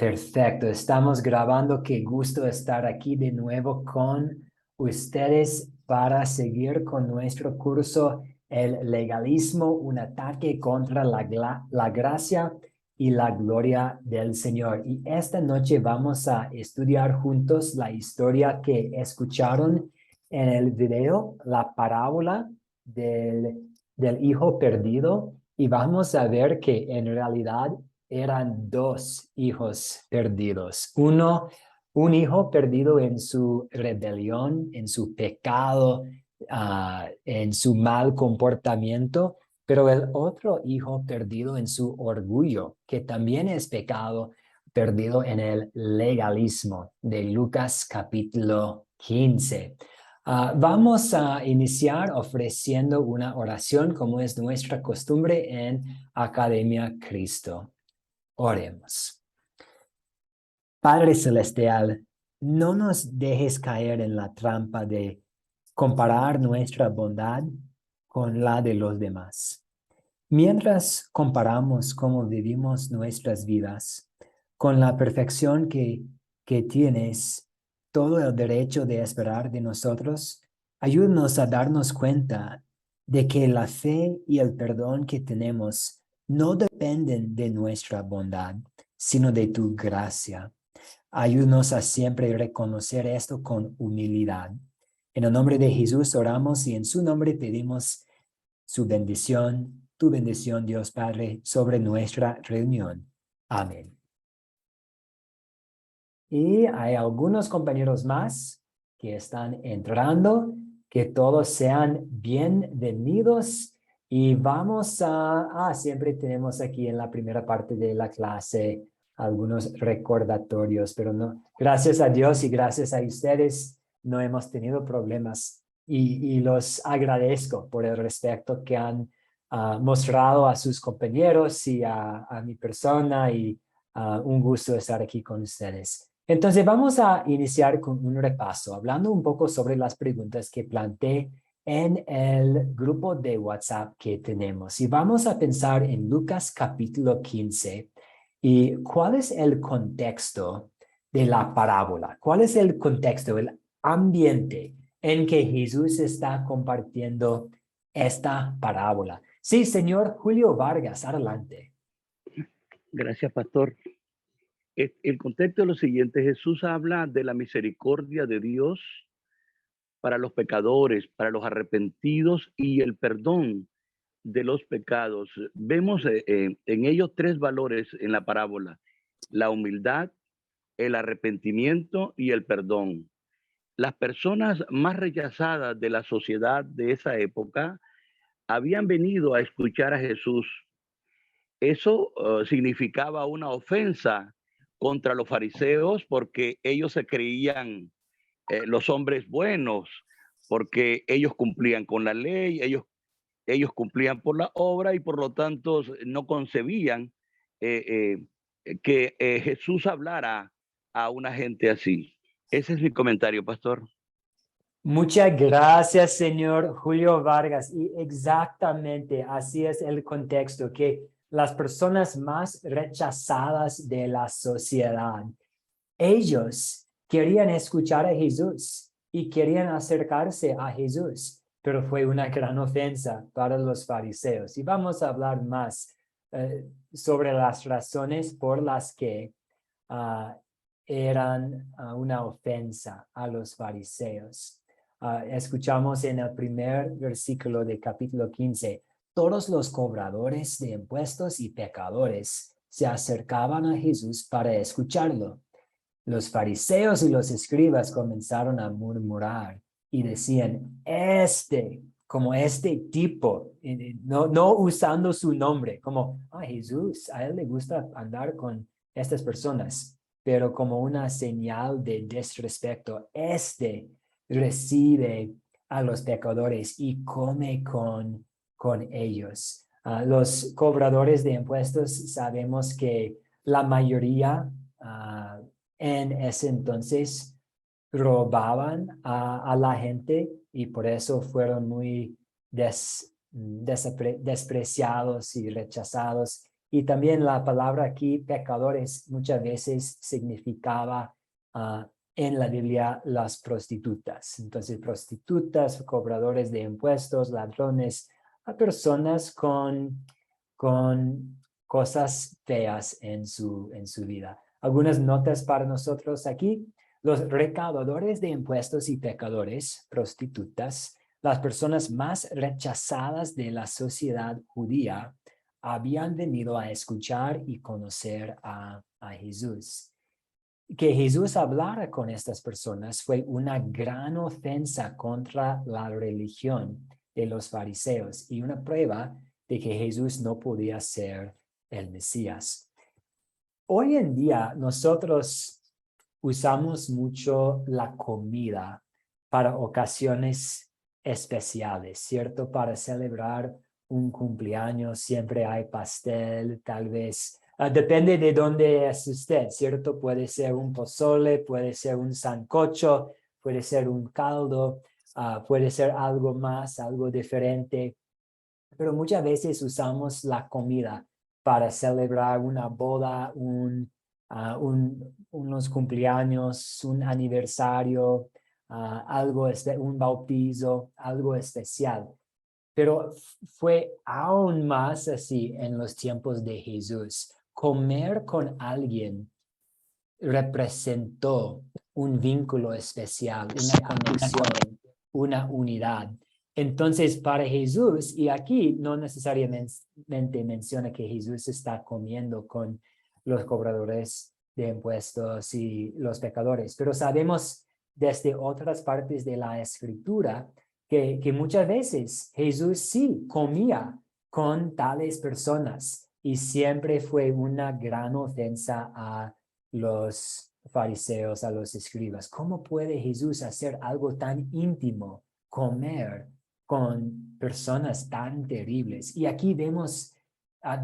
Perfecto, estamos grabando. Qué gusto estar aquí de nuevo con ustedes para seguir con nuestro curso El legalismo, un ataque contra la gracia y la gloria del Señor. Y esta noche vamos a estudiar juntos la historia que escucharon en el video, la parábola del hijo perdido. Y vamos a ver que en realidad eran dos hijos perdidos. Un hijo perdido en su rebelión, en su pecado, en su mal comportamiento, pero el otro hijo perdido en su orgullo, que también es pecado, perdido en el legalismo de Lucas capítulo 15. Vamos a iniciar ofreciendo una oración como es nuestra costumbre en Academia Cristo. Oremos. Padre Celestial, no nos dejes caer en la trampa de comparar nuestra bondad con la de los demás. Mientras comparamos cómo vivimos nuestras vidas con la perfección que tienes todo el derecho de esperar de nosotros, ayúdanos a darnos cuenta de que la fe y el perdón que tenemos no dependen de nuestra bondad, sino de tu gracia. Ayúdanos a siempre reconocer esto con humildad. En el nombre de Jesús oramos y en su nombre pedimos su bendición, tu bendición, Dios Padre, sobre nuestra reunión. Amén. Y hay algunos compañeros más que están entrando, que todos sean bienvenidos. Y vamos siempre tenemos aquí en la primera parte de la clase algunos recordatorios, pero no, gracias a Dios y gracias a ustedes no hemos tenido problemas y los agradezco por el respeto que han mostrado a sus compañeros y a mi persona y un gusto estar aquí con ustedes. Entonces vamos a iniciar con un repaso, hablando un poco sobre las preguntas que planteé en el grupo de WhatsApp que tenemos. Y vamos a pensar en Lucas capítulo 15 y cuál es el contexto de la parábola. ¿Cuál es el contexto, el ambiente en que Jesús está compartiendo esta parábola? Sí, señor Julio Vargas, adelante. Gracias, pastor. El contexto es lo siguiente: Jesús habla de la misericordia de Dios para los pecadores, para los arrepentidos y el perdón de los pecados. Vemos en ellos tres valores en la parábola: la humildad, el arrepentimiento y el perdón. Las personas más rechazadas de la sociedad de esa época habían venido a escuchar a Jesús. Eso significaba una ofensa contra los fariseos porque ellos se creían los hombres buenos, porque ellos cumplían con la ley, ellos cumplían por la obra y por lo tanto no concebían que Jesús hablara a una gente así. Ese es mi comentario, pastor. Muchas gracias, señor Julio Vargas. Y exactamente así es el contexto, que las personas más rechazadas de la sociedad, ellos querían escuchar a Jesús y querían acercarse a Jesús, pero fue una gran ofensa para los fariseos. Y vamos a hablar más sobre las razones por las que uh, eran una ofensa a los fariseos. Escuchamos en el primer versículo de capítulo 15, todos los cobradores de impuestos y pecadores se acercaban a Jesús para escucharlo. Los fariseos y los escribas comenzaron a murmurar y decían, como este tipo, no usando su nombre, como, Jesús, a él le gusta andar con estas personas, pero como una señal de desrespeto, recibe a los pecadores y come con ellos. Los cobradores de impuestos sabemos que la mayoría en ese entonces robaban a la gente y por eso fueron muy despreciados y rechazados. Y también la palabra aquí, pecadores, muchas veces significaba en la Biblia las prostitutas. Entonces, prostitutas, cobradores de impuestos, ladrones, a personas con cosas feas en su vida. Algunas notas para nosotros aquí. Los recaudadores de impuestos y pecadores, prostitutas, las personas más rechazadas de la sociedad judía, habían venido a escuchar y conocer a Jesús. Que Jesús hablara con estas personas fue una gran ofensa contra la religión de los fariseos y una prueba de que Jesús no podía ser el Mesías. Hoy en día nosotros usamos mucho la comida para ocasiones especiales, ¿cierto? Para celebrar un cumpleaños siempre hay pastel, tal vez. Depende de dónde es usted, ¿cierto? Puede ser un pozole, puede ser un sancocho, puede ser un caldo, puede ser algo más, algo diferente. Pero muchas veces usamos la comida para celebrar una boda, unos cumpleaños, un aniversario, un bautizo, algo especial. Pero fue aún más así en los tiempos de Jesús. Comer con alguien representó un vínculo especial, una conexión, una unidad. Entonces, para Jesús, y aquí no necesariamente menciona que Jesús está comiendo con los cobradores de impuestos y los pecadores, pero sabemos desde otras partes de la Escritura que muchas veces Jesús sí comía con tales personas y siempre fue una gran ofensa a los fariseos, a los escribas. ¿Cómo puede Jesús hacer algo tan íntimo, comer con personas tan terribles? Y aquí vemos la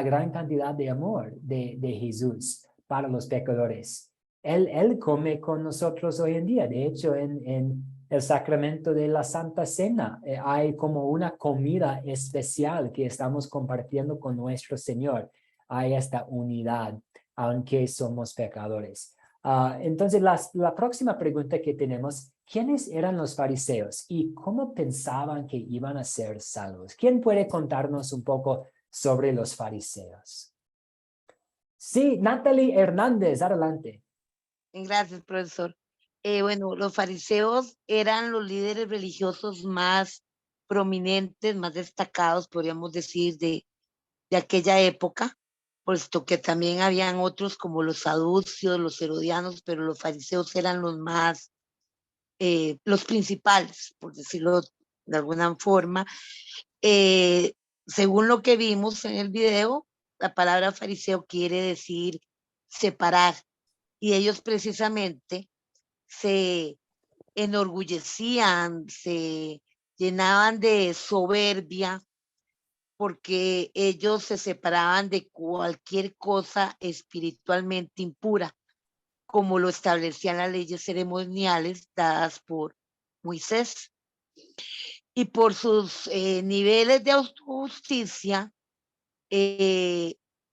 gran cantidad de amor de Jesús para los pecadores. Él come con nosotros hoy en día. De hecho, en el sacramento de la Santa Cena hay como una comida especial que estamos compartiendo con nuestro Señor. Hay esta unidad, aunque somos pecadores. Entonces, la próxima pregunta que tenemos, ¿quiénes eran los fariseos y cómo pensaban que iban a ser salvos? ¿Quién puede contarnos un poco sobre los fariseos? Sí, Natalie Hernández, adelante. Gracias, profesor. Bueno, los fariseos eran los líderes religiosos más prominentes, más destacados, podríamos decir, de aquella época, puesto que también habían otros como los saducios, los herodianos, pero los fariseos eran los principales, por decirlo de alguna forma. Según lo que vimos en el video, la palabra fariseo quiere decir separar, y ellos precisamente se enorgullecían, se llenaban de soberbia, porque ellos se separaban de cualquier cosa espiritualmente impura, como lo establecían las leyes ceremoniales dadas por Moisés. Y por sus niveles de justicia,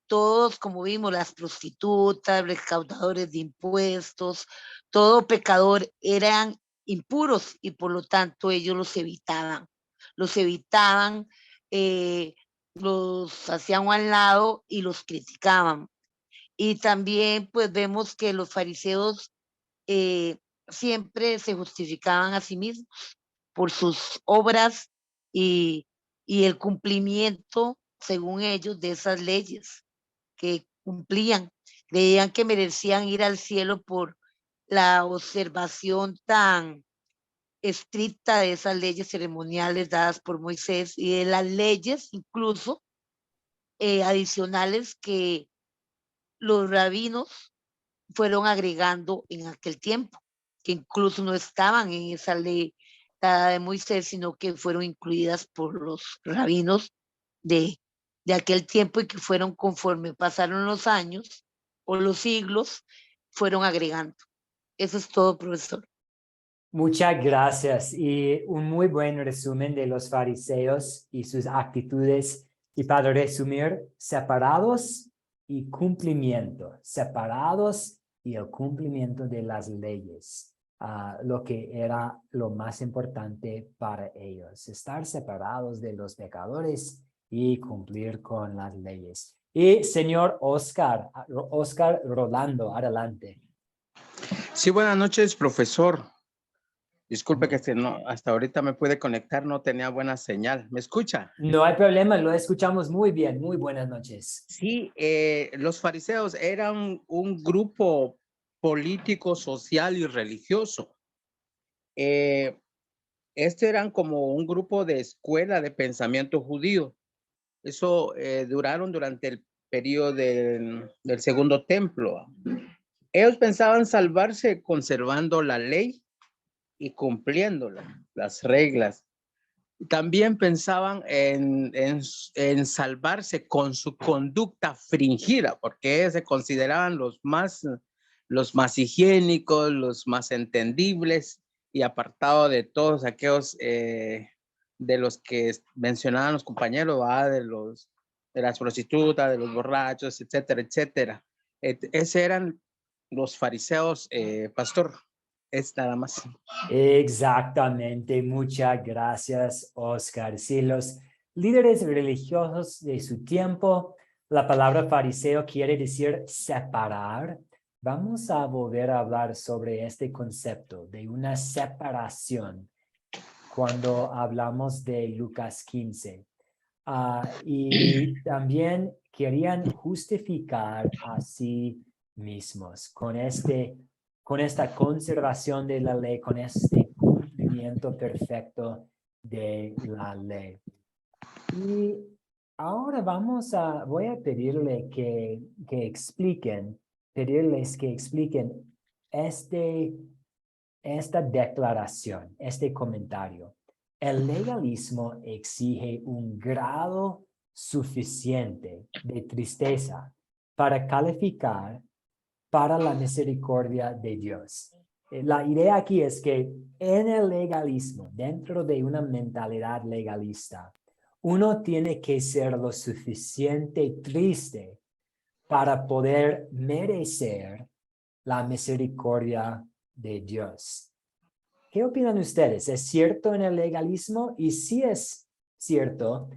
todos, como vimos, las prostitutas, recaudadores de impuestos, todo pecador eran impuros y por lo tanto ellos los evitaban, los hacían a un lado y los criticaban. Y también pues vemos que los fariseos siempre se justificaban a sí mismos por sus obras y el cumplimiento, según ellos, de esas leyes que cumplían. Creían que merecían ir al cielo por la observación tan estricta de esas leyes ceremoniales dadas por Moisés y de las leyes incluso adicionales que los rabinos fueron agregando en aquel tiempo, que incluso no estaban en esa ley dada de Moisés, sino que fueron incluidas por los rabinos de aquel tiempo y que fueron, conforme pasaron los años o los siglos, fueron agregando. Eso es todo, profesor. Muchas gracias y un muy buen resumen de los fariseos y sus actitudes Y para resumir, separados y cumplimiento. Separados y el cumplimiento de las leyes. Lo que era lo más importante para ellos. Estar separados de los pecadores y cumplir con las leyes. Y señor Oscar Rolando, adelante. Sí, buenas noches, profesor. Disculpe que hasta ahorita me pude conectar, no tenía buena señal. ¿Me escucha? No hay problema, lo escuchamos muy bien. Muy buenas noches. Sí, los fariseos eran un grupo político, social y religioso. Eran como un grupo de escuela de pensamiento judío. Eso duraron durante el periodo del Segundo Templo. Ellos pensaban salvarse conservando la ley y cumpliéndola, las reglas. También pensaban en salvarse con su conducta fingida, porque se consideraban los más higiénicos, los más entendibles y apartados de todos aquellos de los que mencionaban los compañeros, de las prostitutas, de los borrachos, etcétera, etcétera. Esos eran los fariseos, pastor. Es nada más. Exactamente, muchas gracias, Oscar. Sí, los líderes religiosos de su tiempo, la palabra fariseo quiere decir separar. Vamos a volver a hablar sobre este concepto de una separación cuando hablamos de Lucas 15. Y también querían justificar a sí mismos con esta conservación de la ley, con este cumplimiento perfecto de la ley. Y ahora voy a pedirles que expliquen esta declaración, este comentario. El legalismo exige un grado suficiente de tristeza para calificar para la misericordia de Dios. La idea aquí es que en el legalismo, dentro de una mentalidad legalista, uno tiene que ser lo suficiente triste para poder merecer la misericordia de Dios. ¿Qué opinan ustedes? ¿Es cierto en el legalismo? Y si es cierto,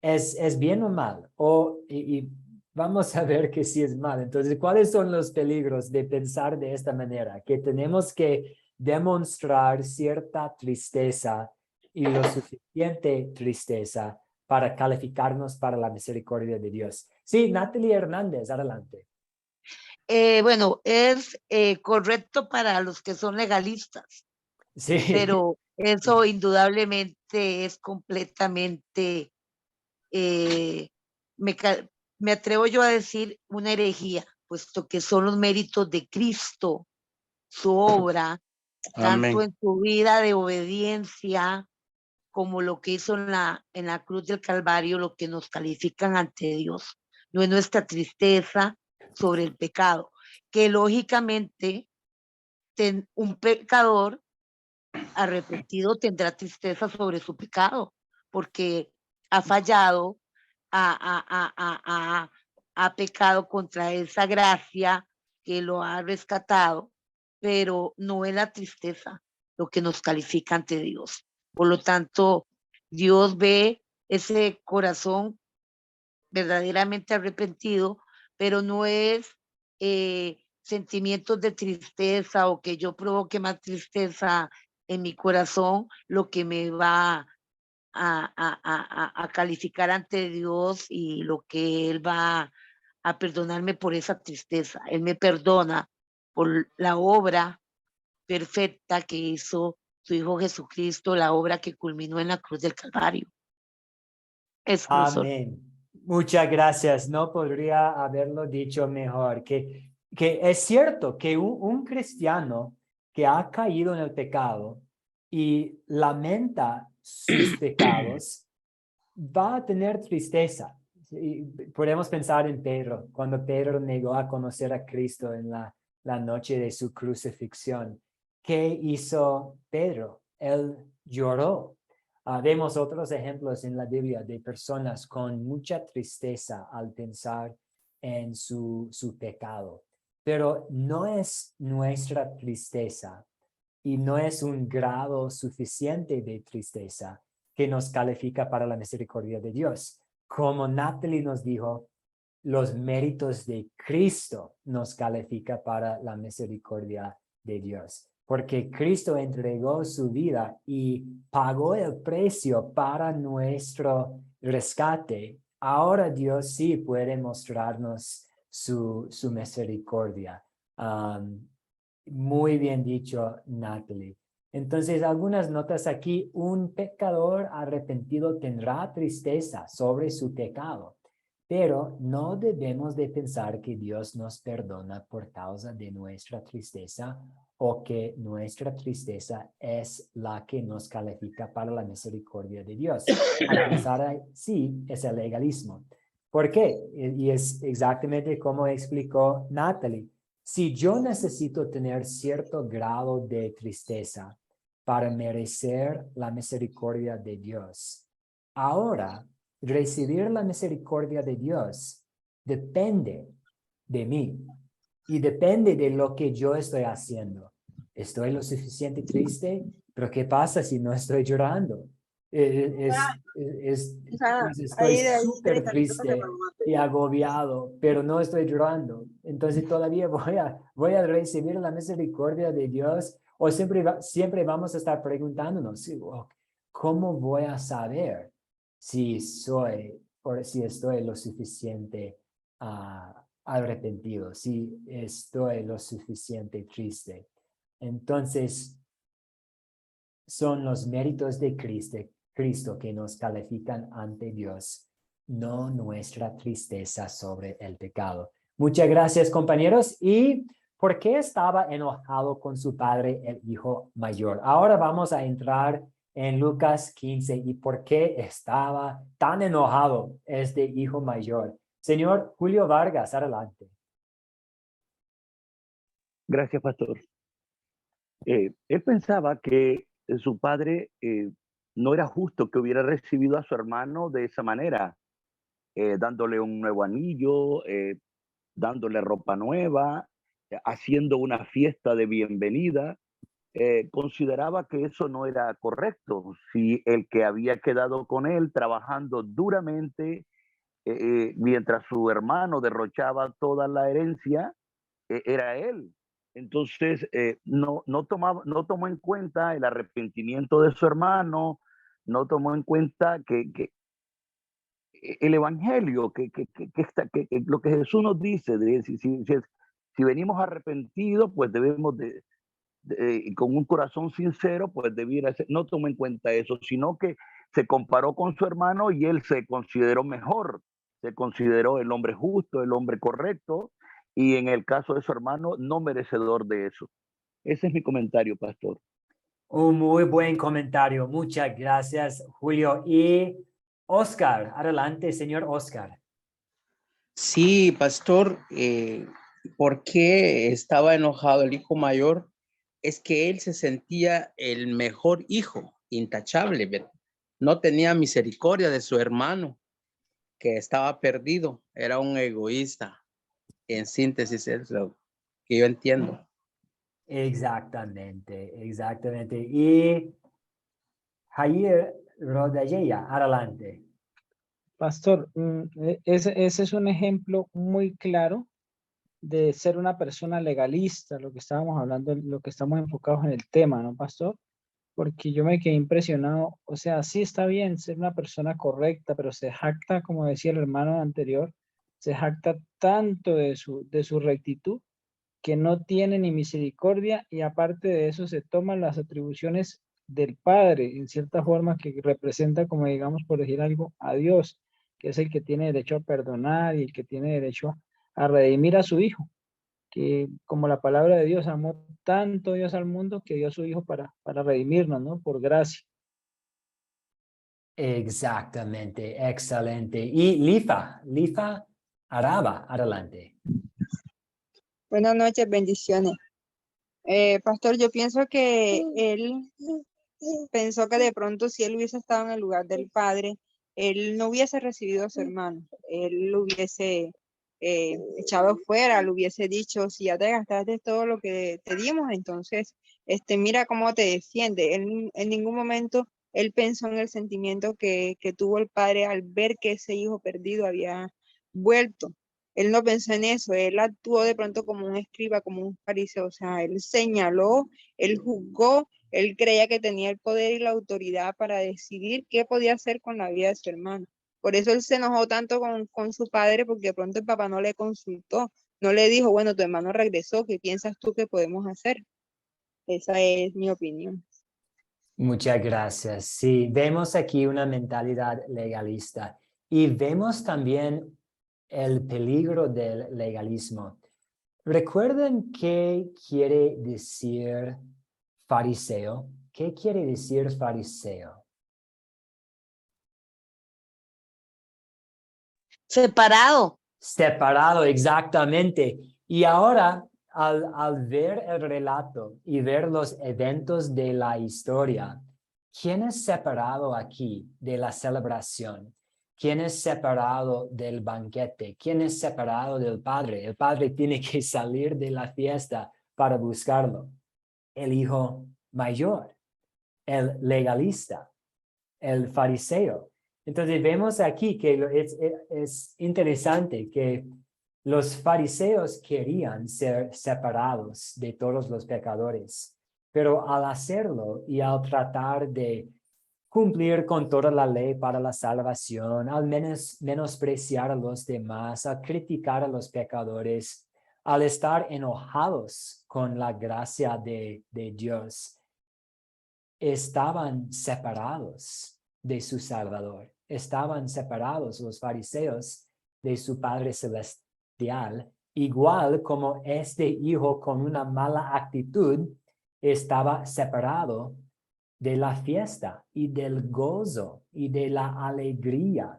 ¿es bien o mal? Y vamos a ver que sí es mal. Entonces, ¿cuáles son los peligros de pensar de esta manera? Que tenemos que demostrar cierta tristeza y lo suficiente tristeza para calificarnos para la misericordia de Dios. Sí, Natalie Hernández, adelante. Bueno, es correcto para los que son legalistas, Sí. pero eso indudablemente es completamente, me atrevo yo a decir, una herejía, puesto que son los méritos de Cristo, su obra, Amén. tanto en su vida de obediencia como lo que hizo en la cruz del Calvario, lo que nos califican ante Dios. No es nuestra tristeza sobre el pecado, que lógicamente un pecador arrepentido tendrá tristeza sobre su pecado, porque ha fallado, ha pecado contra esa gracia que lo ha rescatado, pero no es la tristeza lo que nos califica ante Dios. Por lo tanto, Dios ve ese corazón verdaderamente arrepentido, pero no es sentimientos de tristeza o que yo provoque más tristeza en mi corazón lo que me va a calificar ante Dios y lo que Él va a perdonarme por esa tristeza. Él me perdona por la obra perfecta que hizo su Hijo Jesucristo, la obra que culminó en la cruz del Calvario. Es Amén. Muchas gracias. No podría haberlo dicho mejor. Que es cierto que un cristiano que ha caído en el pecado y lamenta sus pecados va a tener tristeza. Y podemos pensar en Pedro, cuando Pedro negó a conocer a Cristo en la noche de su crucifixión. ¿Qué hizo Pedro? Él lloró. Vemos otros ejemplos en la Biblia de personas con mucha tristeza al pensar en su pecado. Pero no es nuestra tristeza y no es un grado suficiente de tristeza que nos califica para la misericordia de Dios. Como Natalie nos dijo, los méritos de Cristo nos califica para la misericordia de Dios. Porque Cristo entregó su vida y pagó el precio para nuestro rescate. Ahora Dios sí puede mostrarnos su misericordia. Muy bien dicho, Natalie. Entonces, algunas notas aquí. Un pecador arrepentido tendrá tristeza sobre su pecado, pero no debemos de pensar que Dios nos perdona por causa de nuestra tristeza o que nuestra tristeza es la que nos califica para la misericordia de Dios. Al pensar así, es el legalismo. ¿Por qué? Y es exactamente como explicó Natalie. Si yo necesito tener cierto grado de tristeza para merecer la misericordia de Dios, ahora recibir la misericordia de Dios depende de mí y depende de lo que yo estoy haciendo. ¿Estoy lo suficiente triste? ¿Pero qué pasa si no estoy llorando? Pues estoy súper triste y agobiado, pero no estoy llorando. Entonces todavía voy a recibir la misericordia de Dios, o siempre vamos a estar preguntándonos, ¿cómo voy a saber si estoy lo suficiente arrepentido, si estoy lo suficiente triste? Entonces, son los méritos de Cristo que nos califican ante Dios, no nuestra tristeza sobre el pecado. Muchas gracias, compañeros. ¿Y por qué estaba enojado con su padre, el hijo mayor? Ahora vamos a entrar en Lucas 15 y por qué estaba tan enojado este hijo mayor. Señor Julio Vargas, adelante. Gracias, pastor. Él pensaba que su padre no era justo que hubiera recibido a su hermano de esa manera, dándole un nuevo anillo, dándole ropa nueva, haciendo una fiesta de bienvenida. Consideraba que eso no era correcto. Si el que había quedado con él trabajando duramente, mientras su hermano derrochaba toda la herencia, era él. Entonces, no tomó en cuenta el arrepentimiento de su hermano, no tomó en cuenta que el evangelio, lo que Jesús nos dice, si venimos arrepentidos, pues debemos con un corazón sincero, pues debiera ser, no tomó en cuenta eso, sino que se comparó con su hermano y él se consideró mejor, se consideró el hombre justo, el hombre correcto, y en el caso de su hermano, no merecedor de eso. Ese es mi comentario, pastor. Un muy buen comentario. Muchas gracias, Julio. Y Oscar, adelante, señor Oscar. Sí, pastor, ¿por qué estaba enojado el hijo mayor? Es que él se sentía el mejor hijo, intachable, ¿verdad? No tenía misericordia de su hermano, que estaba perdido, era un egoísta. En síntesis, es lo que yo entiendo. Exactamente. Y Jair Rodalleya, adelante. Pastor, ese es un ejemplo muy claro de ser una persona legalista, lo que estábamos hablando, lo que estamos enfocados en el tema, ¿no, pastor? Porque yo me quedé impresionado, o sea, sí está bien ser una persona correcta, pero se jacta, como decía el hermano anterior, se jacta tanto de su rectitud que no tiene ni misericordia y aparte de eso se toman las atribuciones del Padre, en cierta forma que representa, como digamos, por decir algo, a Dios, que es el que tiene derecho a perdonar y el que tiene derecho a redimir a su Hijo, que como la palabra de Dios, amó tanto Dios al mundo que dio a su Hijo para redimirnos, ¿no? Por gracia. Exactamente, excelente. Y Lifa Araba, adelante. Buenas noches, bendiciones. Pastor, yo pienso que él pensó que de pronto si él hubiese estado en el lugar del padre, él no hubiese recibido a su hermano, él lo hubiese echado fuera, le hubiese dicho, si ya te gastaste todo lo que te dimos, entonces, mira cómo te defiende. Él, en ningún momento él pensó en el sentimiento que tuvo el padre al ver que ese hijo perdido había vuelto. Él no pensó en eso, él actuó de pronto como un escriba, como un fariseo, o sea, él señaló, él juzgó, él creía que tenía el poder y la autoridad para decidir qué podía hacer con la vida de su hermano. Por eso él se enojó tanto con su padre, porque de pronto el papá no le consultó, no le dijo, bueno, tu hermano regresó, ¿qué piensas tú que podemos hacer? Esa es mi opinión. Muchas gracias. Sí, vemos aquí una mentalidad legalista y vemos también el peligro del legalismo. ¿Recuerden qué quiere decir fariseo? ¿Qué quiere decir fariseo? Separado. Separado, exactamente. Y ahora, al ver el relato y ver los eventos de la historia, ¿quién es separado aquí de la celebración? ¿Quién es separado del banquete? ¿Quién es separado del padre? El padre tiene que salir de la fiesta para buscarlo. El hijo mayor, el legalista, el fariseo. Entonces vemos aquí que es interesante que los fariseos querían ser separados de todos los pecadores, pero al hacerlo y al tratar de cumplir con toda la ley para la salvación, al menospreciar a los demás, al criticar a los pecadores, al estar enojados con la gracia de Dios, estaban separados de su Salvador. Estaban separados los fariseos de su Padre Celestial, igual como este hijo con una mala actitud estaba separado de la fiesta y del gozo y de la alegría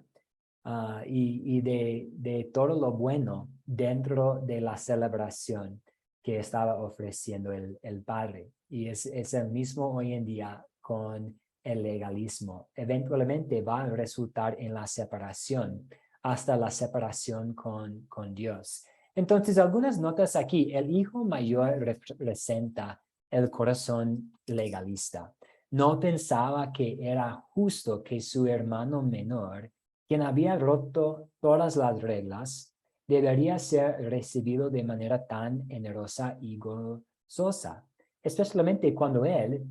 y de todo lo bueno dentro de la celebración que estaba ofreciendo el Padre. Y es el mismo hoy en día con el legalismo. Eventualmente va a resultar en la separación, hasta la separación con Dios. Entonces, algunas notas aquí. El hijo mayor representa el corazón legalista. No pensaba que era justo que su hermano menor, quien había roto todas las reglas, debería ser recibido de manera tan generosa y gozosa, especialmente cuando él,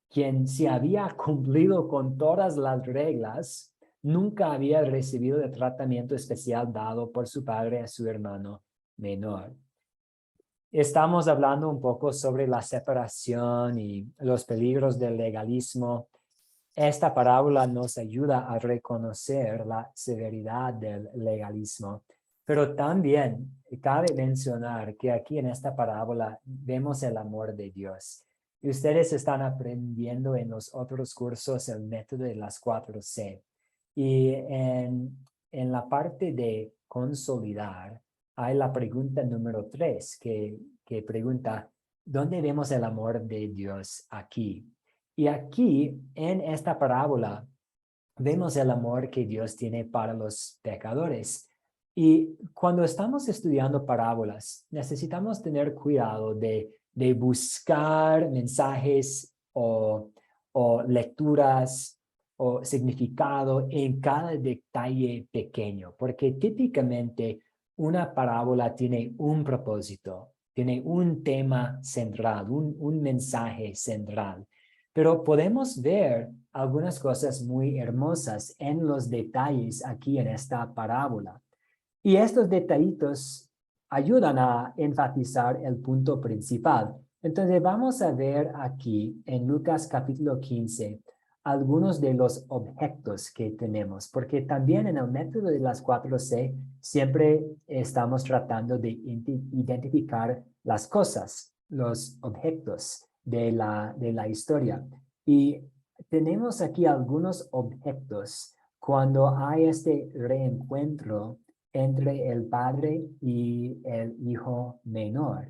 quien se había cumplido con todas las reglas, nunca había recibido el tratamiento especial dado por su padre a su hermano menor. Estamos hablando un poco sobre la separación y los peligros del legalismo. Esta parábola nos ayuda a reconocer la severidad del legalismo, pero también cabe mencionar que aquí en esta parábola vemos el amor de Dios. Y ustedes están aprendiendo en los otros cursos el método de las 4C. Y en la parte de consolidar, hay la pregunta número 3 que pregunta, ¿dónde vemos el amor de Dios aquí? Y aquí, en esta parábola, vemos el amor que Dios tiene para los pecadores. Y cuando estamos estudiando parábolas, necesitamos tener cuidado de buscar mensajes o lecturas o significado en cada detalle pequeño, porque típicamente una parábola tiene un propósito, tiene un tema central, un mensaje central. Pero podemos ver algunas cosas muy hermosas en los detalles aquí en esta parábola. Y estos detallitos ayudan a enfatizar el punto principal. Entonces vamos a ver aquí en Lucas capítulo 15 algunos de los objetos que tenemos, porque también en el método de las 4C siempre estamos tratando de identificar las cosas, los objetos de la historia. Y tenemos aquí algunos objetos cuando hay este reencuentro entre el padre y el hijo menor.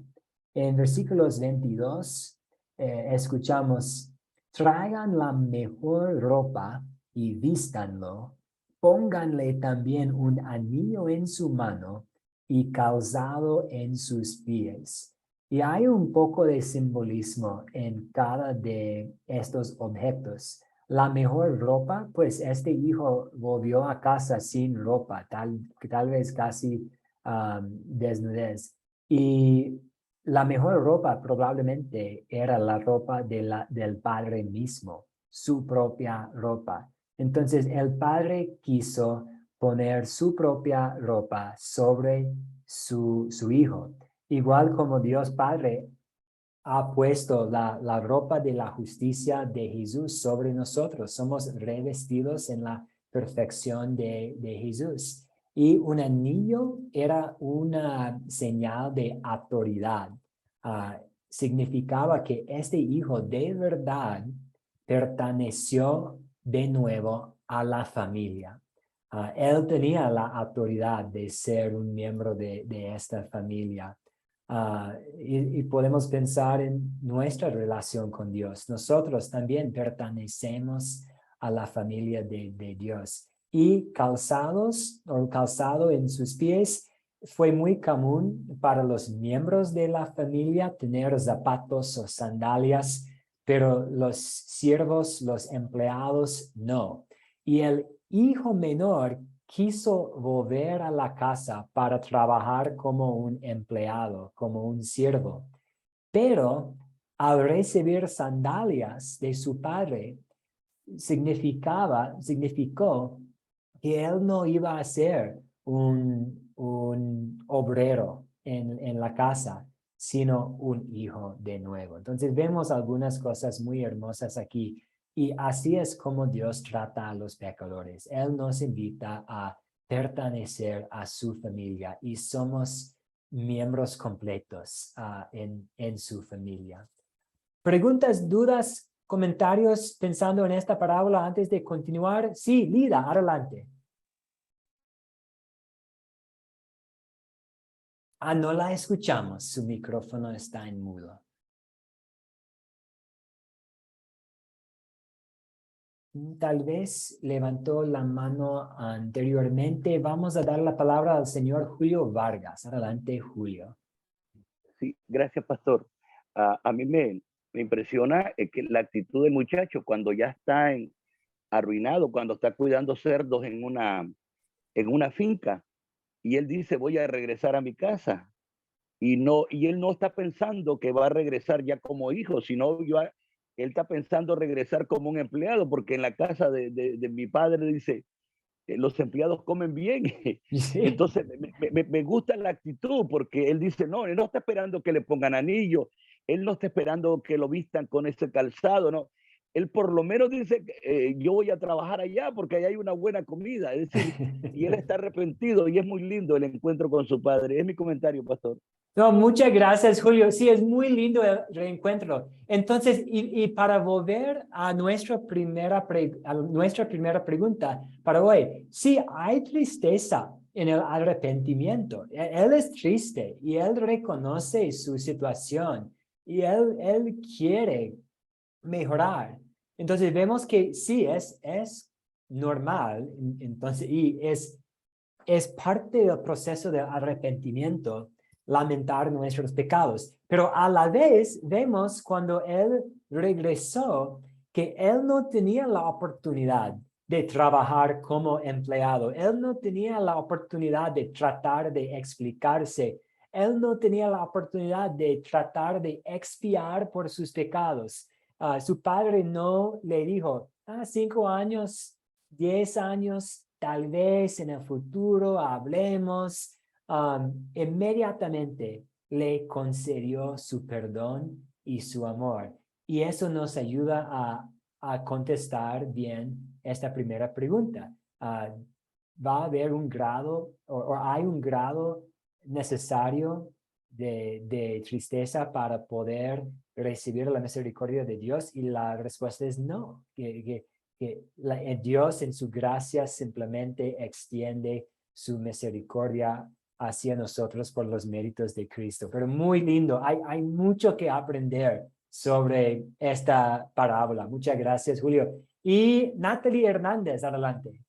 En versículos 22 escuchamos, traigan la mejor ropa y vístanlo, pónganle también un anillo en su mano y calzado en sus pies. Y hay un poco de simbolismo en cada de estos objetos. La mejor ropa, pues este hijo volvió a casa sin ropa, tal vez casi desnudez. Y la mejor ropa probablemente era la ropa del padre mismo, su propia ropa. Entonces el padre quiso poner su propia ropa sobre su hijo. Igual como Dios Padre ha puesto la ropa de la justicia de Jesús sobre nosotros. Somos revestidos en la perfección de Jesús. Y un anillo era una señal de autoridad. Significaba que este hijo de verdad perteneció de nuevo a la familia. Él tenía la autoridad de ser un miembro de esta familia. Y podemos pensar en nuestra relación con Dios. Nosotros también pertenecemos a la familia de Dios. Y calzado en sus pies fue muy común para los miembros de la familia tener zapatos o sandalias, pero los siervos, los empleados, no. Y el hijo menor quiso volver a la casa para trabajar como un empleado, como un siervo. Pero al recibir sandalias de su padre, significó que él no iba a ser un obrero en la casa, sino un hijo de nuevo. Entonces vemos algunas cosas muy hermosas aquí. Y así es como Dios trata a los pecadores. Él nos invita a pertenecer a su familia y somos miembros completos en su familia. ¿Preguntas, dudas, comentarios pensando en esta parábola antes de continuar? Sí, Lida, adelante. No la escuchamos. Su micrófono está en mudo. Tal vez levantó la mano anteriormente. Vamos a dar la palabra al señor Julio Vargas. Adelante, Julio. Sí, gracias, pastor. A mí me impresiona que la actitud del muchacho cuando ya está arruinado, cuando está cuidando cerdos en una finca, y él dice, voy a regresar a mi casa. Y él no está pensando que va a regresar ya como hijo, sino él está pensando regresar como un empleado, porque en la casa de mi padre dice, los empleados comen bien. Sí. Entonces me gusta la actitud, porque él dice, no, él no está esperando que le pongan anillo, él no está esperando que lo vistan con ese calzado, no. Él por lo menos dice, yo voy a trabajar allá porque allá hay una buena comida. Es decir, y él está arrepentido y es muy lindo el encuentro con su padre. Es mi comentario, pastor. No, muchas gracias, Julio. Sí, es muy lindo el reencuentro. Entonces, y para volver a nuestra primera pregunta para hoy, sí, hay tristeza en el arrepentimiento. Él es triste y él reconoce su situación y él quiere mejorar. Entonces, vemos que sí, es normal. Entonces, y es parte del proceso de arrepentimiento lamentar nuestros pecados. Pero a la vez vemos cuando él regresó que él no tenía la oportunidad de trabajar como empleado. Él no tenía la oportunidad de tratar de explicarse. Él no tenía la oportunidad de tratar de expiar por sus pecados. Su padre no le dijo, 5 años, 10 años, tal vez en el futuro hablemos. Inmediatamente le concedió su perdón y su amor. Y eso nos ayuda a contestar bien esta primera pregunta. ¿Va a haber un grado o hay un grado necesario de tristeza para poder recibir la misericordia de Dios? Y la respuesta es no, que Dios en su gracia simplemente extiende su misericordia hacia nosotros por los méritos de Cristo. Pero muy lindo, hay mucho que aprender sobre esta parábola. Muchas gracias, Julio. Y Natalie Hernández, adelante.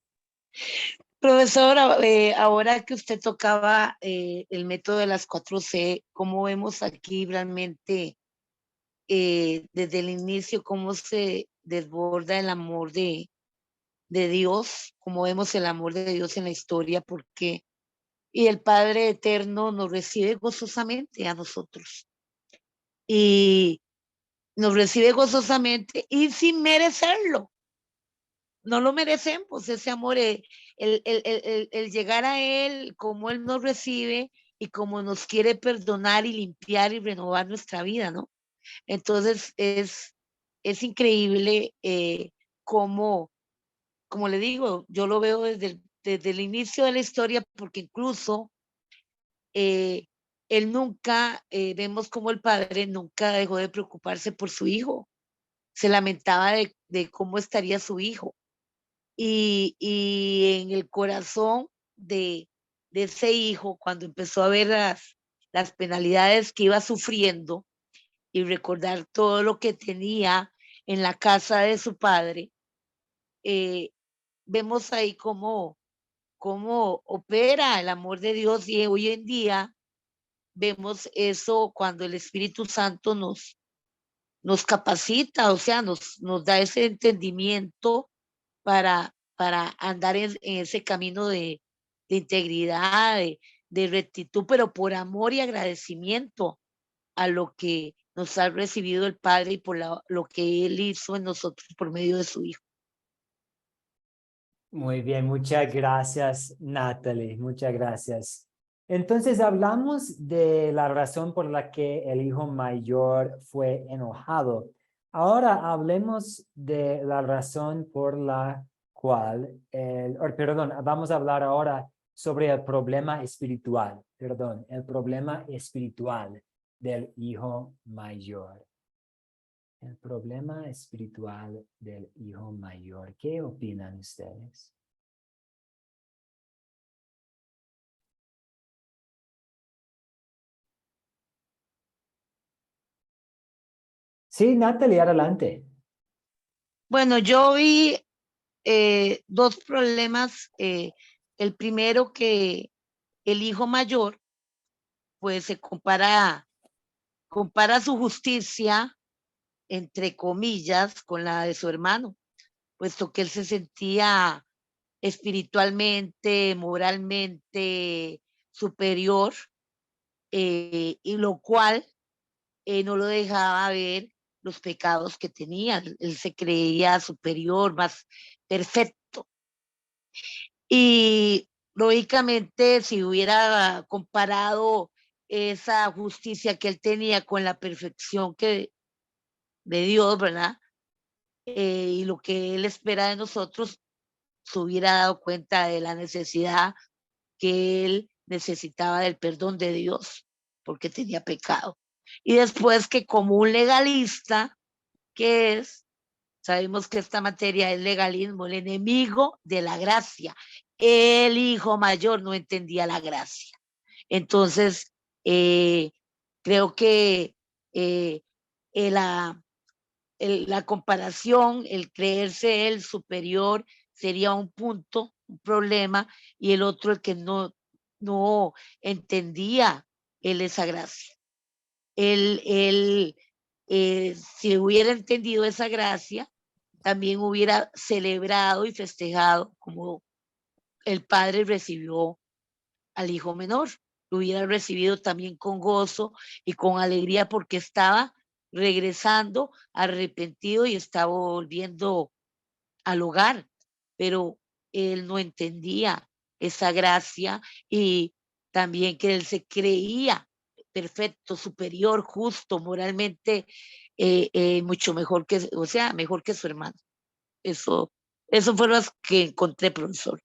Profesora, ahora que usted tocaba el método de las 4C, ¿cómo vemos aquí realmente desde el inicio cómo se desborda el amor de Dios, cómo vemos el amor de Dios en la historia? Porque y el Padre Eterno nos recibe gozosamente a nosotros. Y nos recibe gozosamente y sin merecerlo. No lo merecemos, ese amor, el llegar a Él, como Él nos recibe y como nos quiere perdonar y limpiar y renovar nuestra vida, ¿no? Entonces es increíble cómo, como le digo, yo lo veo desde el inicio de la historia, porque incluso él nunca, vemos como el padre nunca dejó de preocuparse por su hijo, se lamentaba de cómo estaría su hijo. Y en el corazón de ese hijo, cuando empezó a ver las penalidades que iba sufriendo y recordar todo lo que tenía en la casa de su padre, vemos ahí cómo opera el amor de Dios. Y hoy en día vemos eso cuando el Espíritu Santo nos capacita, o sea, nos da ese entendimiento para andar en ese camino de integridad, de rectitud, pero por amor y agradecimiento a lo que nos ha recibido el Padre y por lo que Él hizo en nosotros por medio de su Hijo. Muy bien, muchas gracias, Natalie, muchas gracias. Entonces hablamos de la razón por la que el hijo mayor fue enojado. Ahora hablemos de la razón por la cual, vamos a hablar ahora sobre el problema espiritual, el problema espiritual del hijo mayor. El problema espiritual del hijo mayor. ¿Qué opinan ustedes? Sí, Natalie, adelante. Bueno, yo vi dos problemas. El primero, que el hijo mayor pues se compara su justicia, entre comillas, con la de su hermano, puesto que él se sentía espiritualmente, moralmente superior, y lo cual no lo dejaba ver los pecados que tenía. Él se creía superior, más perfecto. Y lógicamente, si hubiera comparado esa justicia que él tenía con la perfección de Dios, ¿verdad? Y lo que Él espera de nosotros, se hubiera dado cuenta de la necesidad que Él necesitaba del perdón de Dios, porque tenía pecado. Y después, que como un legalista que es, sabemos que esta materia es legalismo, el enemigo de la gracia. El hijo mayor no entendía la gracia. Entonces, creo que la comparación, el creerse él superior, sería un punto, un problema, y el otro el que no entendía él esa gracia. Él si hubiera entendido esa gracia, también hubiera celebrado y festejado como el padre recibió al hijo menor. Lo hubiera recibido también con gozo y con alegría, porque estaba regresando arrepentido y estaba volviendo al hogar, pero él no entendía esa gracia, y también que él se creía perfecto, superior, justo, moralmente, mucho mejor mejor que su hermano. Eso fue lo que encontré, profesor.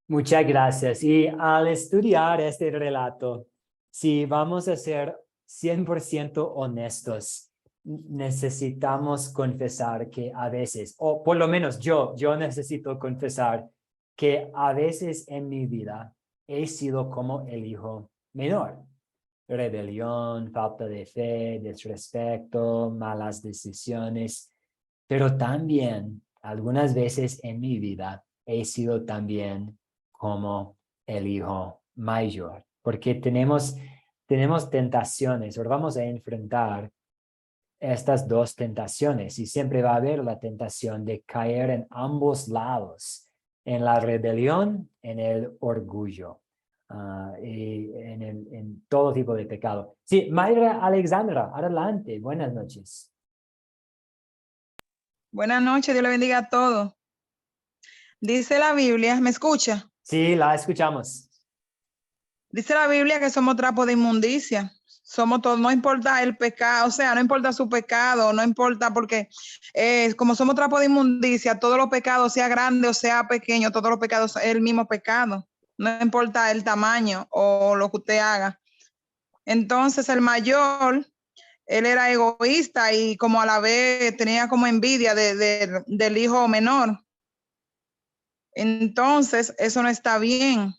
Muchas gracias. Y al estudiar este relato, si vamos a ser 100% honestos, necesitamos confesar que a veces, o por lo menos yo necesito confesar que a veces en mi vida he sido como el hijo menor, rebelión, falta de fe, desrespeto, malas decisiones, pero también algunas veces en mi vida he sido también como el hijo mayor, porque tenemos tentaciones, o vamos a enfrentar estas dos tentaciones y siempre va a haber la tentación de caer en ambos lados, en la rebelión, en el orgullo. Y en todo tipo de pecado. Sí, Mayra Alexandra, adelante, buenas noches. Buenas noches, Dios le bendiga a todos. Dice la Biblia, ¿me escucha? Sí, la escuchamos. Dice la Biblia que somos trapo de inmundicia. Somos todos, no importa el pecado, o sea, no importa su pecado, no importa porque como somos trapo de inmundicia, todos los pecados, sea grande o sea pequeño, todos los pecados es el mismo pecado. No importa el tamaño o lo que usted haga. Entonces el mayor, él era egoísta y como a la vez tenía como envidia del hijo menor. Entonces eso no está bien,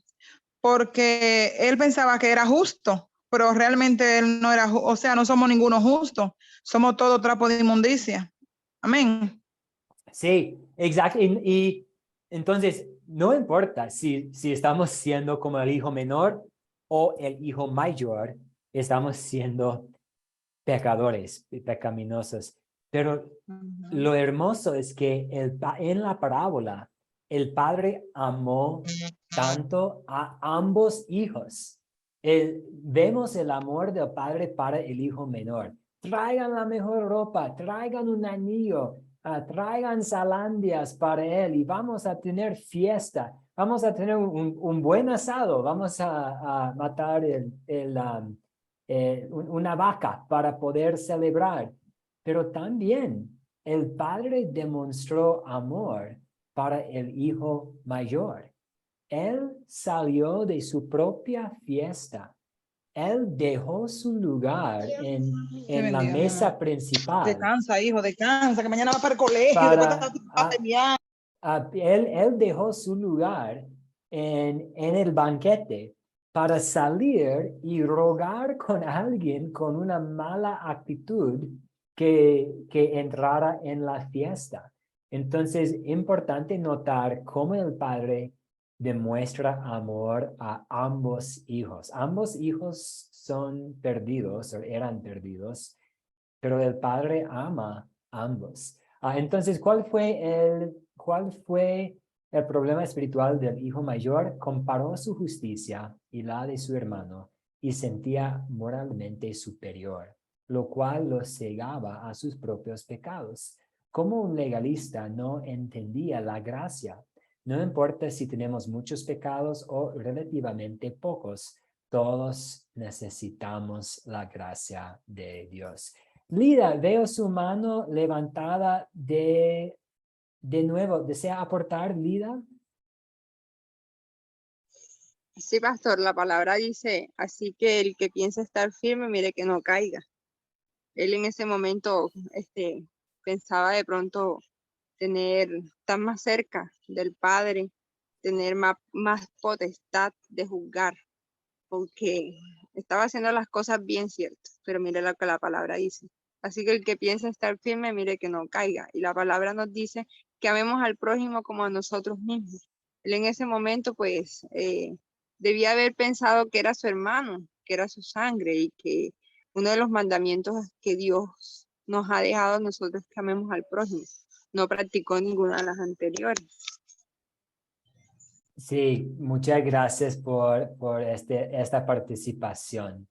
porque él pensaba que era justo, pero realmente él no era, o sea, no somos ninguno justo, somos todo trapo de inmundicia. Amén. Sí, exacto. Y entonces, no importa si estamos siendo como el hijo menor o el hijo mayor, estamos siendo pecadores y pecaminosos. Pero lo hermoso es que en la parábola, el padre amó tanto a ambos hijos. Vemos el amor del padre para el hijo menor. Traigan la mejor ropa, traigan un anillo, traigan zalandias para él y vamos a tener fiesta. Vamos a tener un buen asado, vamos a matar una vaca para poder celebrar. Pero también el padre demostró amor para el hijo mayor. Él salió de su propia fiesta. Él dejó su lugar en la mesa principal. Descansa, hijo, descansa, que mañana va para el colegio. Él dejó su lugar en el banquete para salir y rogar con alguien con una mala actitud que entrara en la fiesta. Entonces, importante notar cómo el padre demuestra amor a ambos hijos. Ambos hijos son perdidos o eran perdidos, pero el padre ama a ambos. Entonces, ¿cuál fue el problema espiritual del hijo mayor? Comparó su justicia y la de su hermano y sentía moralmente superior, lo cual lo cegaba a sus propios pecados. Como un legalista no entendía la gracia. No importa si tenemos muchos pecados o relativamente pocos, todos necesitamos la gracia de Dios. Lida, veo su mano levantada de nuevo. ¿Desea aportar, Lida? Sí, pastor, la palabra dice, así que el que piensa estar firme, mire que no caiga. Él en ese momento pensaba de pronto estar más cerca del Padre, tener más potestad de juzgar, porque estaba haciendo las cosas bien ciertas, pero mire lo que la palabra dice. Así que el que piensa estar firme, mire que no caiga. Y la palabra nos dice que amemos al prójimo como a nosotros mismos. Él en ese momento, pues, debía haber pensado que era su hermano, que era su sangre y que uno de los mandamientos que Dios nos ha dejado a nosotros que amemos al prójimo. No practicó ninguna de las anteriores. Sí, muchas gracias por esta participación.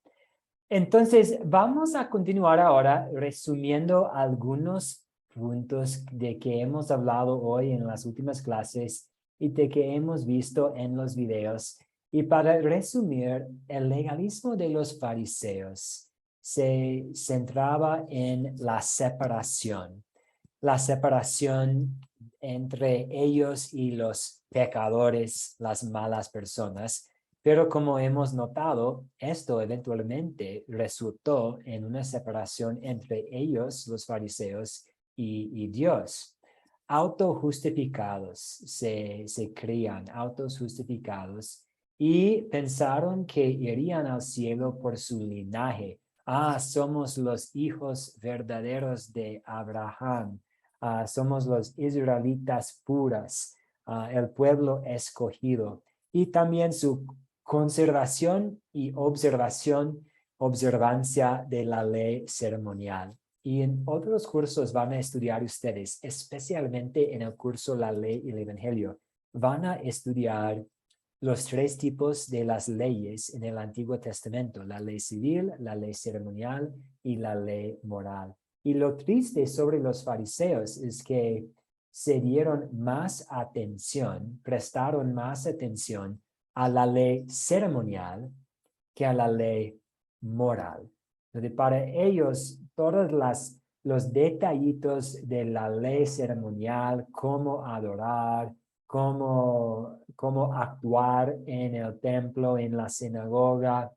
Entonces, vamos a continuar ahora resumiendo algunos puntos de que hemos hablado hoy en las últimas clases y de que hemos visto en los videos. Y para resumir, el legalismo de los fariseos se centraba en la separación entre ellos y los pecadores, las malas personas. Pero como hemos notado, esto eventualmente resultó en una separación entre ellos, los fariseos, y Dios. Autojustificados, se crían autojustificados y pensaron que irían al cielo por su linaje. Somos los hijos verdaderos de Abraham. Somos los israelitas puras, el pueblo escogido. Y también su conservación y observancia de la ley ceremonial. Y en otros cursos van a estudiar ustedes, especialmente en el curso La Ley y el Evangelio, van a estudiar los 3 tipos de las leyes en el Antiguo Testamento: la ley civil, la ley ceremonial y la ley moral. Y lo triste sobre los fariseos es que se dieron más atención, prestaron más atención a la ley ceremonial que a la ley moral. Entonces, para ellos, todos los detallitos de la ley ceremonial, cómo adorar, cómo actuar en el templo, en la sinagoga,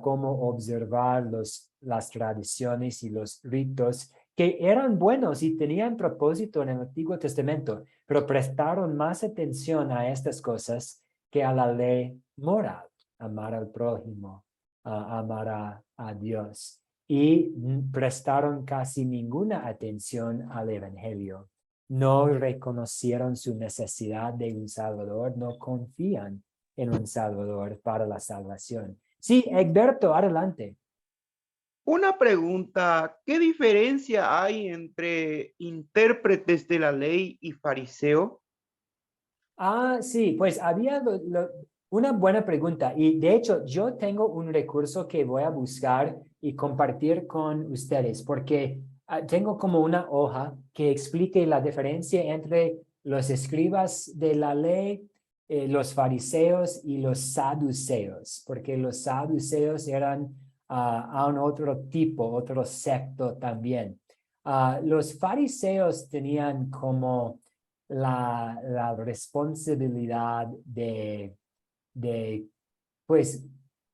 cómo observar las tradiciones y los ritos, que eran buenos y tenían propósito en el Antiguo Testamento, pero prestaron más atención a estas cosas que a la ley moral: amar al prójimo, amar a Dios. Y prestaron casi ninguna atención al Evangelio. No reconocieron su necesidad de un Salvador, no confían en un Salvador para la salvación. Sí, Egberto, adelante. Una pregunta, ¿qué diferencia hay entre intérpretes de la ley y fariseo? Sí, pues había una buena pregunta, y de hecho yo tengo un recurso que voy a buscar y compartir con ustedes, porque tengo como una hoja que explique la diferencia entre los escribas de la ley, los fariseos y los saduceos, porque los saduceos eran a un otro tipo, otro secto también. Los fariseos tenían como la responsabilidad de pues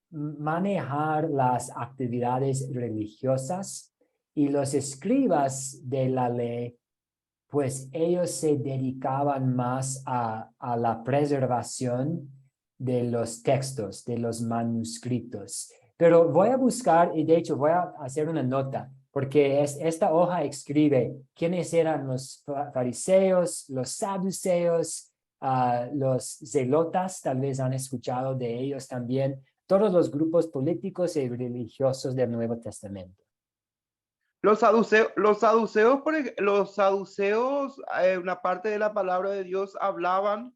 manejar las actividades religiosas, y los escribas de la ley, pues ellos se dedicaban más a la preservación de los textos, de los manuscritos. Pero voy a buscar, y de hecho voy a hacer una nota, porque esta hoja escribe quiénes eran los fariseos, los saduceos, los zelotas, tal vez han escuchado de ellos también, todos los grupos políticos y religiosos del Nuevo Testamento. Los saduceos, una parte de la palabra de Dios hablaba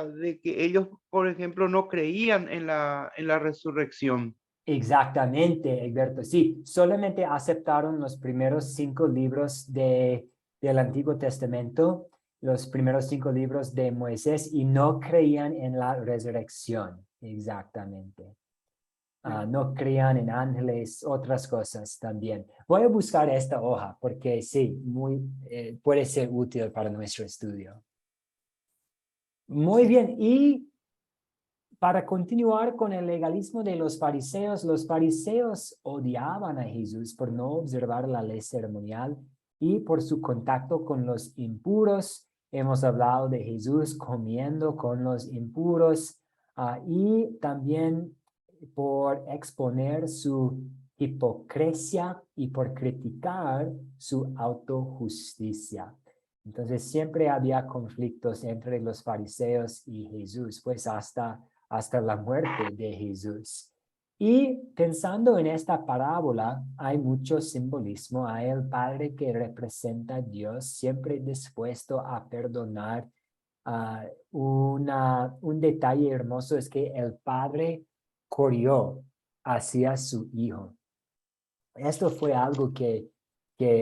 de que ellos, por ejemplo, no creían en la resurrección. Exactamente, Egberto. Sí, solamente aceptaron los primeros 5 libros del Antiguo Testamento, los primeros 5 libros de Moisés, y no creían en la resurrección. Exactamente. No creían en ángeles, otras cosas también. Voy a buscar esta hoja porque sí, puede ser útil para nuestro estudio. Muy bien, y para continuar con el legalismo de los fariseos odiaban a Jesús por no observar la ley ceremonial y por su contacto con los impuros. Hemos hablado de Jesús comiendo con los impuros, y también por exponer su hipocresía y por criticar su autojusticia. Entonces siempre había conflictos entre los fariseos y Jesús, pues hasta la muerte de Jesús. Y pensando en esta parábola, hay mucho simbolismo. Hay el Padre que representa a Dios, siempre dispuesto a perdonar. Un detalle hermoso es que el Padre corrió hacia su Hijo. Esto fue algo que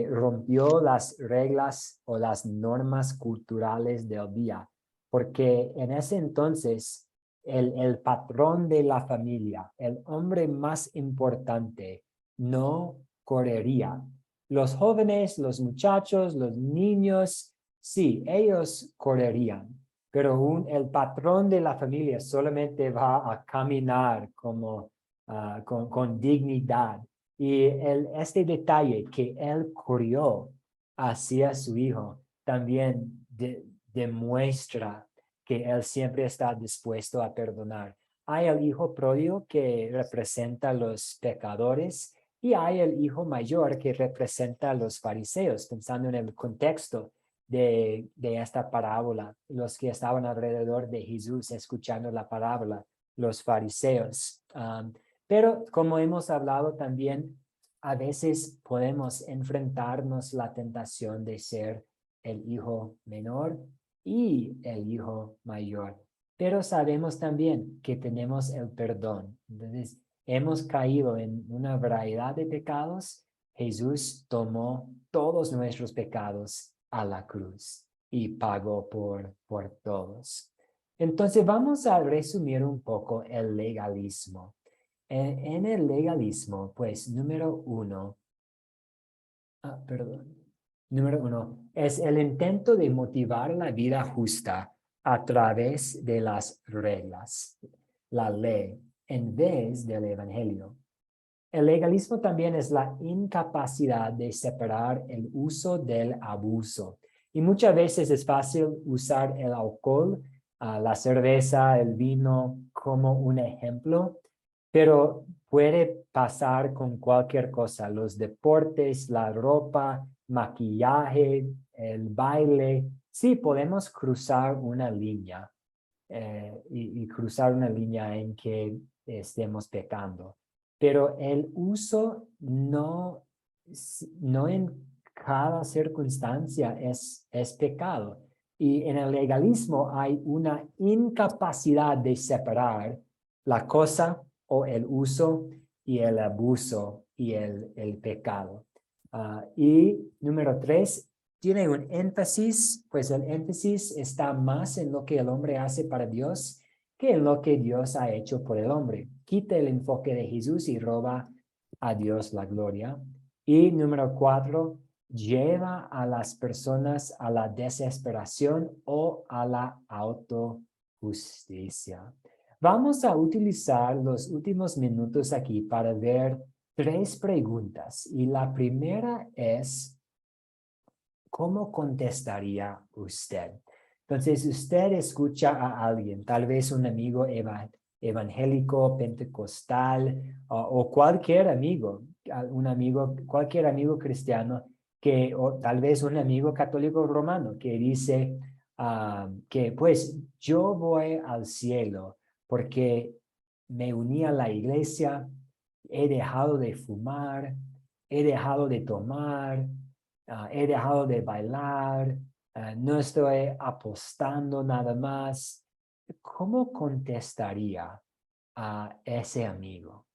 rompió las reglas o las normas culturales del día, porque en ese entonces el patrón de la familia, el hombre más importante, no correría. Los jóvenes, los muchachos, los niños, sí, ellos correrían, pero el patrón de la familia solamente va a caminar como con dignidad. Y este detalle que él corrió hacia su Hijo también demuestra que Él siempre está dispuesto a perdonar. Hay el hijo pródigo que representa a los pecadores y hay el hijo mayor que representa a los fariseos, pensando en el contexto de esta parábola, los que estaban alrededor de Jesús escuchando la parábola, los fariseos. Pero como hemos hablado también, a veces podemos enfrentarnos la tentación de ser el hijo menor y el hijo mayor. Pero sabemos también que tenemos el perdón. Entonces, hemos caído en una variedad de pecados. Jesús tomó todos nuestros pecados a la cruz y pagó por todos. Entonces, vamos a resumir un poco el legalismo. En el legalismo, pues, número uno, es el intento de motivar la vida justa a través de las reglas, la ley, en vez del evangelio. El legalismo también es la incapacidad de separar el uso del abuso. Y muchas veces es fácil usar el alcohol, la cerveza, el vino como un ejemplo, pero puede pasar con cualquier cosa, los deportes, la ropa, maquillaje, el baile. Sí, podemos cruzar una línea y cruzar una línea en que estemos pecando. Pero el uso no en cada circunstancia es pecado. Y en el legalismo hay una incapacidad de separar la cosa o el uso y el abuso y el pecado. Y número 3, tiene un énfasis, pues el énfasis está más en lo que el hombre hace para Dios que en lo que Dios ha hecho por el hombre. Quita el enfoque de Jesús y roba a Dios la gloria. Y número 4, lleva a las personas a la desesperación o a la autojusticia. Vamos a utilizar los últimos minutos aquí para ver 3 preguntas. Y la primera es, ¿cómo contestaría usted? Entonces, usted escucha a alguien, tal vez un amigo evangélico, pentecostal, o cualquier amigo, cualquier amigo cristiano, o tal vez un amigo católico romano que dice que pues yo voy al cielo porque me uní a la iglesia, he dejado de fumar, he dejado de tomar, he dejado de bailar, no estoy apostando nada más. ¿Cómo contestaría a ese amigo?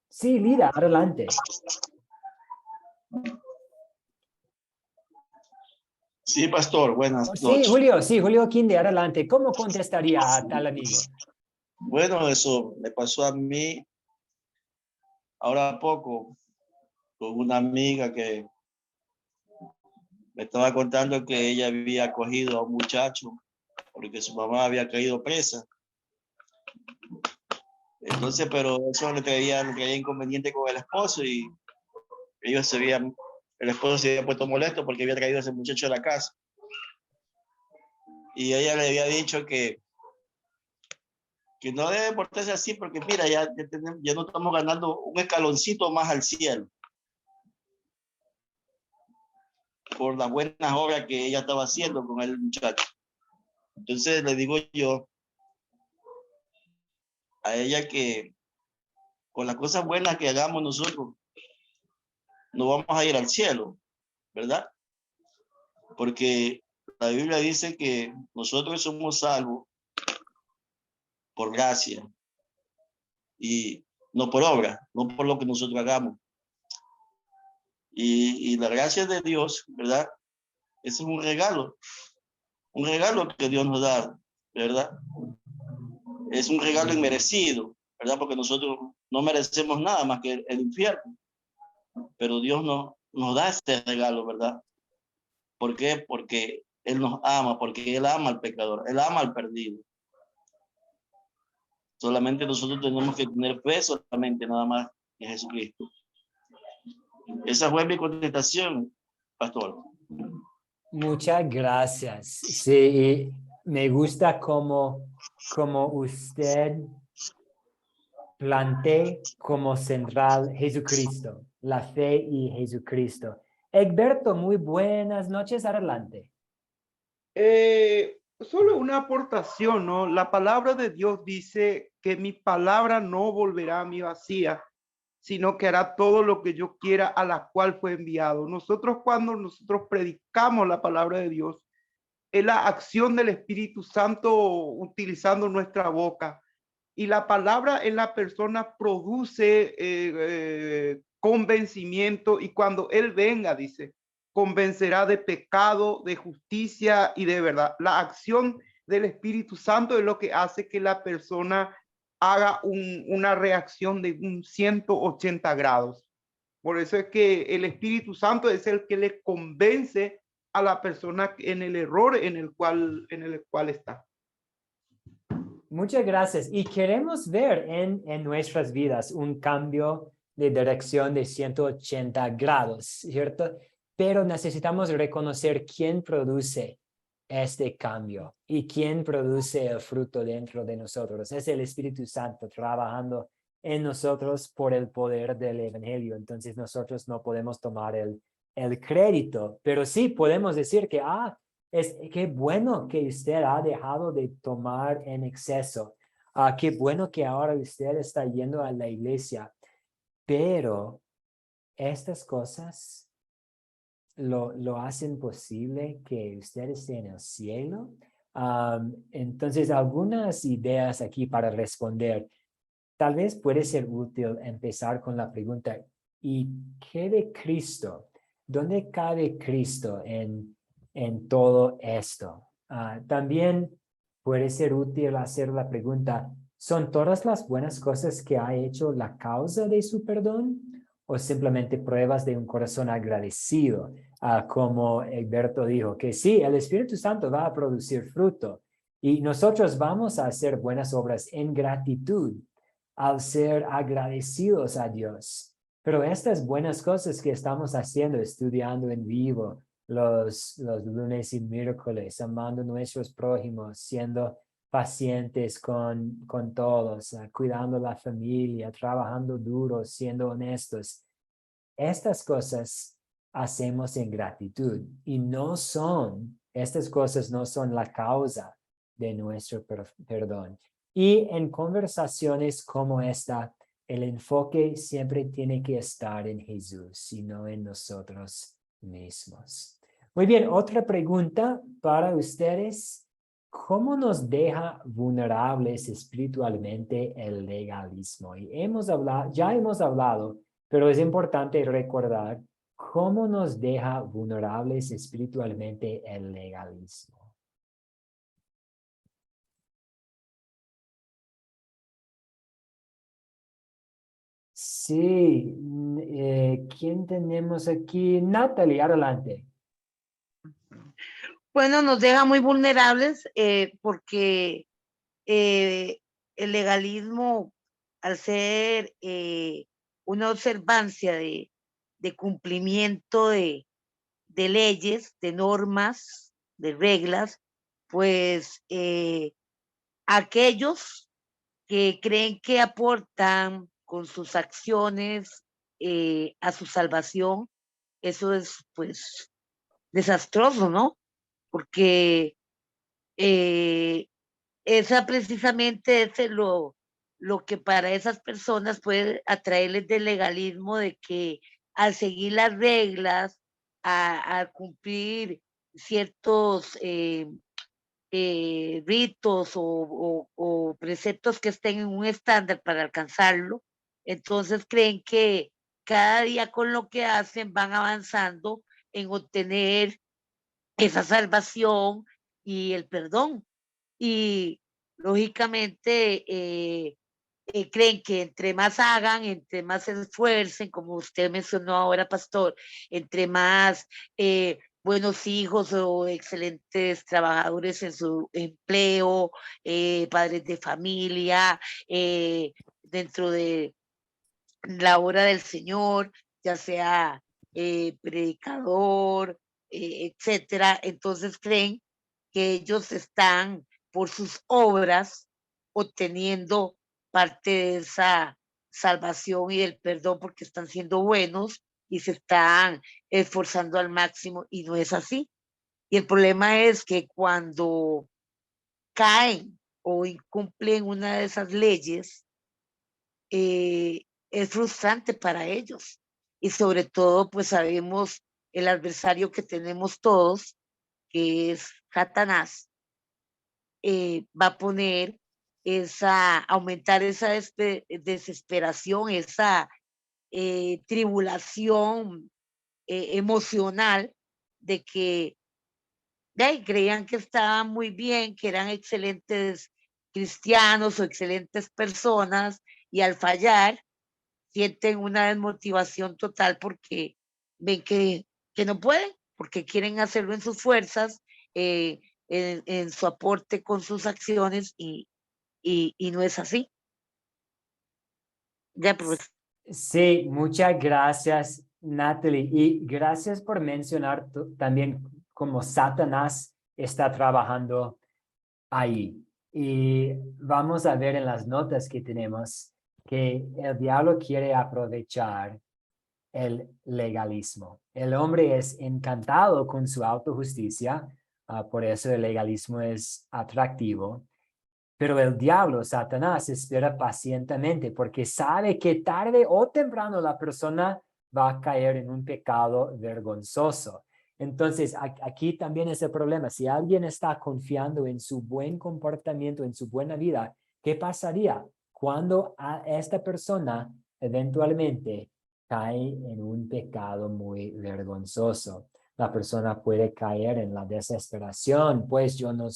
Sí, Lida, adelante. Sí, pastor, buenas noches. Sí, Julio Quinde, adelante. ¿Cómo contestaría a tal amigo? Bueno, eso me pasó a mí ahora poco con una amiga que me estaba contando que ella había acogido a un muchacho porque su mamá había caído presa. Entonces, pero eso le traía inconveniente con el esposo y el esposo se había puesto molesto porque había traído a ese muchacho a la casa. Y ella le había dicho que no debe portarse así porque mira, ya no estamos ganando un escaloncito más al cielo por las buenas obras que ella estaba haciendo con el muchacho. Entonces le digo yo a ella que con las cosas buenas que hagamos nosotros no vamos a ir al cielo, ¿verdad? Porque la Biblia dice que nosotros somos salvos por gracia y no por obra, no por lo que nosotros hagamos. Y la gracia de Dios, ¿verdad? Ese es un regalo que Dios nos da, ¿verdad? Es un regalo inmerecido, ¿verdad? Porque nosotros no merecemos nada más que el infierno, pero Dios nos da este regalo, ¿verdad? ¿Por qué? Porque Él nos ama porque Él ama al pecador, Él ama al perdido. Solamente nosotros tenemos que tener fe solamente nada más en Jesucristo. Esa fue mi contestación, pastor. Muchas gracias. Sí, me gusta como usted plantea como central Jesucristo, la fe y Jesucristo. Egberto, muy buenas noches, adelante. Solo una aportación, ¿no? La palabra de Dios dice que mi palabra no volverá a mí vacía, sino que hará todo lo que yo quiera, a la cual fue enviado. Cuando nosotros predicamos la palabra de Dios, es la acción del Espíritu Santo utilizando nuestra boca. Y la palabra en la persona produce convencimiento, y cuando Él venga, dice, convencerá de pecado, de justicia y de verdad. La acción del Espíritu Santo es lo que hace que la persona haga una reacción de un 180 grados. Por eso es que el Espíritu Santo es el que le convence a la persona en el error en el cual está. Muchas gracias. Y queremos ver en nuestras vidas un cambio de dirección de 180 grados, ¿cierto? Pero necesitamos reconocer quién produce este cambio y quién produce el fruto dentro de nosotros. Es el Espíritu Santo trabajando en nosotros por el poder del Evangelio. Entonces nosotros no podemos tomar el crédito, pero sí podemos decir que, qué bueno que usted ha dejado de tomar en exceso. Qué bueno que ahora usted está yendo a la iglesia. Pero estas cosas lo hacen posible que usted esté en el cielo. Entonces, algunas ideas aquí para responder. Tal vez puede ser útil empezar con la pregunta, ¿y qué de Cristo? ¿Dónde cabe Cristo en todo esto? También puede ser útil hacer la pregunta, ¿son todas las buenas cosas que ha hecho la causa de su perdón? ¿O simplemente pruebas de un corazón agradecido? Como Egberto dijo, que sí, el Espíritu Santo va a producir fruto y nosotros vamos a hacer buenas obras en gratitud al ser agradecidos a Dios. Pero estas buenas cosas que estamos haciendo, estudiando en vivo los lunes y miércoles, amando a nuestros prójimos, siendo pacientes con todos, cuidando la familia, trabajando duro, siendo honestos. Estas cosas hacemos en gratitud y estas cosas no son la causa de nuestro perdón. Y en conversaciones como esta, el enfoque siempre tiene que estar en Jesús y no en nosotros mismos. Muy bien, otra pregunta para ustedes. ¿Cómo nos deja vulnerables espiritualmente el legalismo? Y ya hemos hablado, pero es importante recordar cómo nos deja vulnerables espiritualmente el legalismo. Sí, ¿quién tenemos aquí? Natalie, adelante. Bueno, nos deja muy vulnerables porque el legalismo, al ser una observancia de cumplimiento de leyes, de normas, de reglas, pues aquellos que creen que aportan con sus acciones a su salvación, eso es pues desastroso, ¿no? Porque esa precisamente es lo que para esas personas puede atraerles del legalismo, de que al seguir las reglas, a cumplir ciertos ritos o preceptos que estén en un estándar para alcanzarlo, entonces creen que cada día con lo que hacen van avanzando en obtener esa salvación y el perdón. Y lógicamente creen que entre más hagan, entre más se esfuercen, como usted mencionó ahora, pastor, entre más buenos hijos o excelentes trabajadores en su empleo, padres de familia, dentro de la obra del Señor, ya sea predicador, etcétera. Entonces creen que ellos están por sus obras obteniendo parte de esa salvación y del perdón porque están siendo buenos y se están esforzando al máximo y no es así. Y el problema es que cuando caen o incumplen una de esas leyes, es frustrante para ellos. Y sobre todo, pues sabemos el adversario que tenemos todos, que es Satanás, va a poner aumentar esa desesperación, esa tribulación emocional de que creían que estaban muy bien, que eran excelentes cristianos o excelentes personas y al fallar sienten una desmotivación total porque ven que no pueden, porque quieren hacerlo en sus fuerzas, en su aporte con sus acciones y no es así. Ya, pues. Sí, muchas gracias, Natalie. Y gracias por mencionar también cómo Satanás está trabajando ahí. Y vamos a ver en las notas que tenemos que el diablo quiere aprovechar el legalismo. El hombre es encantado con su autojusticia, por eso el legalismo es atractivo. Pero el diablo, Satanás, espera pacientemente porque sabe que tarde o temprano la persona va a caer en un pecado vergonzoso. Entonces, aquí también es el problema. Si alguien está confiando en su buen comportamiento, en su buena vida, ¿qué pasaría cuando a esta persona eventualmente cae en un pecado muy vergonzoso? La persona puede caer en la desesperación, pues yo no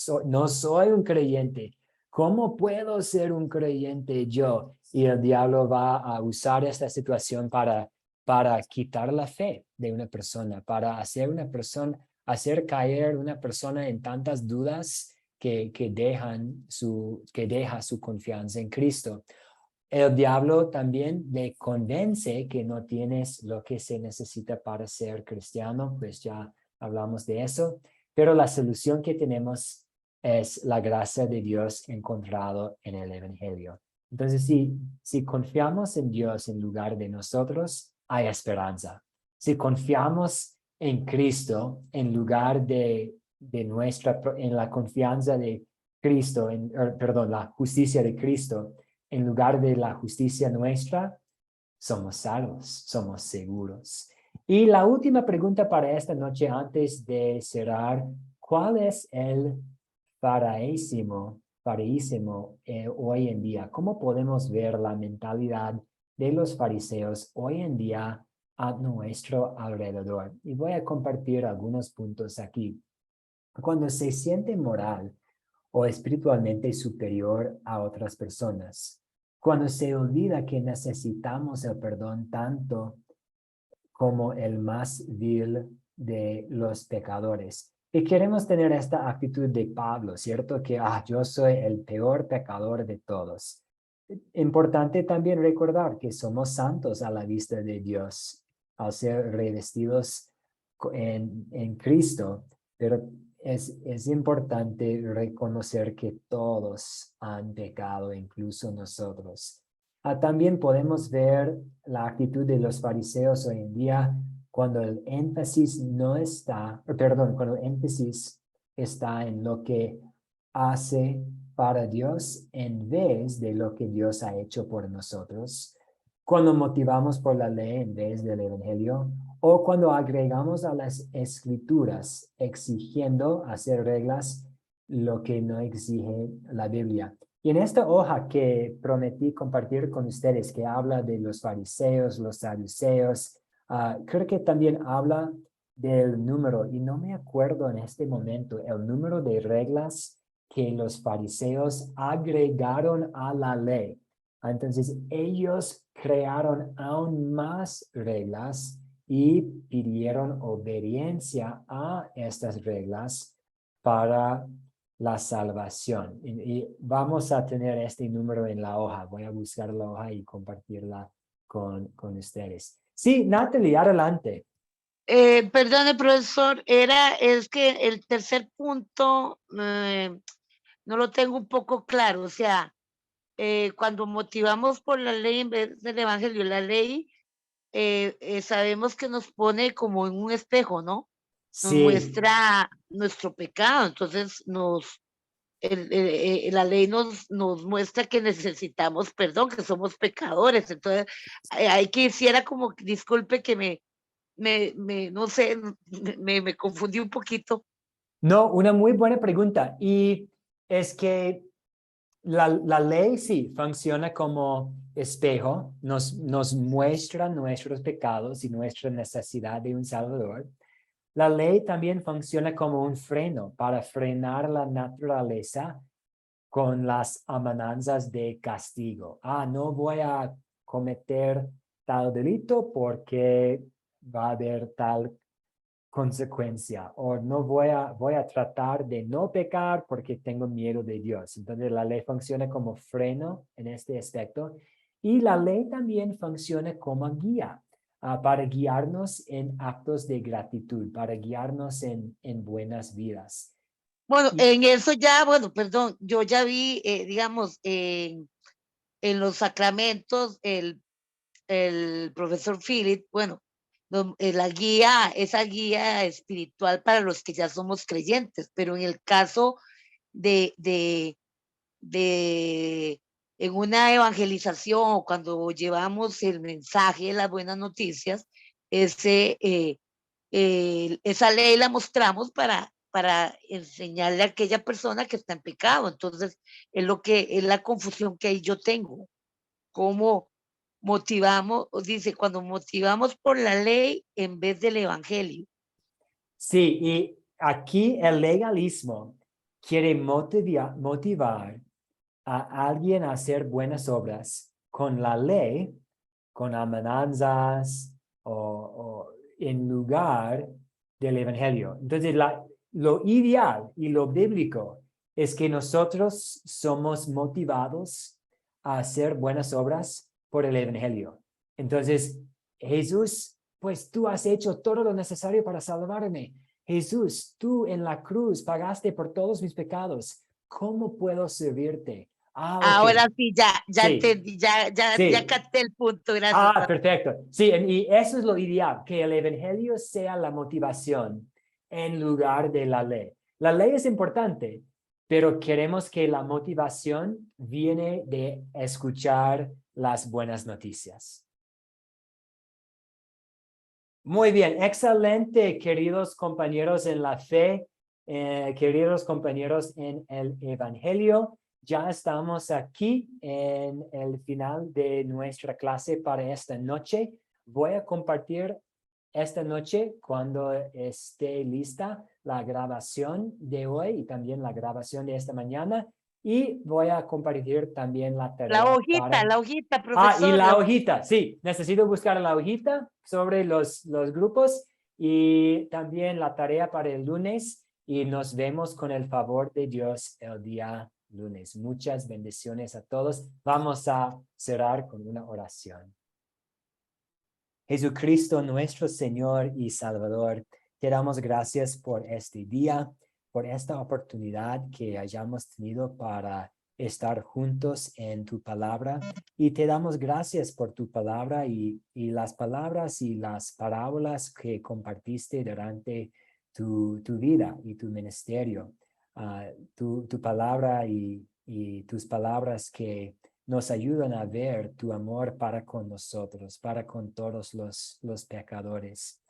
soy un creyente. ¿Cómo puedo ser un creyente yo? Y el diablo va a usar esta situación para quitar la fe de una persona, para hacer caer una persona en tantas dudas que deja su confianza en Cristo. El diablo también le convence que no tienes lo que se necesita para ser cristiano, pues ya hablamos de eso, pero la solución que tenemos es la gracia de Dios encontrado en el Evangelio. Entonces, si confiamos en Dios en lugar de nosotros, hay esperanza. Si confiamos en Cristo en lugar en la confianza de Cristo, la justicia de Cristo, en lugar de la justicia nuestra, somos salvos, somos seguros. Y la última pregunta para esta noche antes de cerrar, ¿cuál es el faraísmo hoy en día? ¿Cómo podemos ver la mentalidad de los fariseos hoy en día a nuestro alrededor? Y voy a compartir algunos puntos aquí. Cuando se siente moral o espiritualmente superior a otras personas, cuando se olvida que necesitamos el perdón tanto como el más vil de los pecadores. Y queremos tener esta actitud de Pablo, ¿cierto? Que yo soy el peor pecador de todos. Importante también recordar que somos santos a la vista de Dios al ser revestidos en Cristo, pero es importante reconocer que todos han pecado, incluso nosotros. También podemos ver la actitud de los fariseos hoy en día cuando el énfasis cuando el énfasis está en lo que hace para Dios en vez de lo que Dios ha hecho por nosotros, cuando motivamos por la ley en vez del evangelio, o cuando agregamos a las escrituras exigiendo hacer reglas lo que no exige la Biblia. Y en esta hoja que prometí compartir con ustedes, que habla de los fariseos, los saduceos, creo que también habla del número, y no me acuerdo en este momento, el número de reglas que los fariseos agregaron a la ley. Entonces, ellos crearon aún más reglas y pidieron obediencia a estas reglas para la salvación. Y vamos a tener este número en la hoja. Voy a buscar la hoja y compartirla con ustedes. Sí, Natalie, adelante. Perdone, profesor, es que el tercer punto no lo tengo un poco claro. O sea, cuando motivamos por la ley en vez del evangelio, la ley sabemos que nos pone como en un espejo, ¿no? Nos Sí, muestra nuestro pecado. Entonces la ley nos muestra que necesitamos perdón, que somos pecadores. Entonces, hay que hiciera como, disculpe que no sé, me confundí un poquito. no, una muy buena pregunta. Y es que la ley sí funciona como espejo, nos muestra nuestros pecados y nuestra necesidad de un Salvador. La ley también funciona como un freno para frenar la naturaleza con las amenazas de castigo. No voy a cometer tal delito porque va a haber tal consecuencia, o no voy a tratar de no pecar porque tengo miedo de Dios. Entonces la ley funciona como freno en este aspecto, y la ley también funciona como guía para guiarnos en actos de gratitud, para guiarnos en buenas vidas. Bueno, en eso ya, bueno, perdón, yo ya vi, digamos, en los sacramentos, el profesor Philip, bueno, esa guía espiritual para los que ya somos creyentes, pero en el caso de en una evangelización o cuando llevamos el mensaje de las buenas noticias, esa ley la mostramos para enseñarle a aquella persona que está en pecado. Entonces, es la confusión que ahí yo tengo. ¿Cómo motivamos? Dice, cuando motivamos por la ley en vez del evangelio. Sí, y aquí el legalismo quiere motivar a alguien a hacer buenas obras con la ley, con amenazas o en lugar del evangelio. Entonces, lo ideal y lo bíblico es que nosotros somos motivados a hacer buenas obras por el evangelio. Entonces, Jesús, pues tú has hecho todo lo necesario para salvarme. Jesús, tú en la cruz pagaste por todos mis pecados. ¿Cómo puedo servirte? Ahora sí, ya Sí. entendí, ya capté el punto, gracias. Perfecto. Sí, y eso es lo ideal, que el evangelio sea la motivación en lugar de la ley. La ley es importante, pero queremos que la motivación viene de escuchar las buenas noticias. Muy bien, excelente, queridos compañeros en la fe, queridos compañeros en el evangelio. Ya estamos aquí en el final de nuestra clase para esta noche. Voy a compartir esta noche, cuando esté lista, la grabación de hoy y también la grabación de esta mañana. Y voy a compartir también la tarea. La hojita, profesor. Y la hojita, sí. Necesito buscar la hojita sobre los grupos y también la tarea para el lunes. Y nos vemos con el favor de Dios el día lunes. Muchas bendiciones a todos. Vamos a cerrar con una oración. Jesucristo, nuestro Señor y Salvador, te damos gracias por este día, por esta oportunidad que hayamos tenido para estar juntos en tu palabra, y te damos gracias por tu palabra y las palabras y las parábolas que compartiste durante tu vida y tu ministerio. Tu palabra y tus palabras que nos ayudan a ver tu amor para con nosotros, para con todos los pecadores.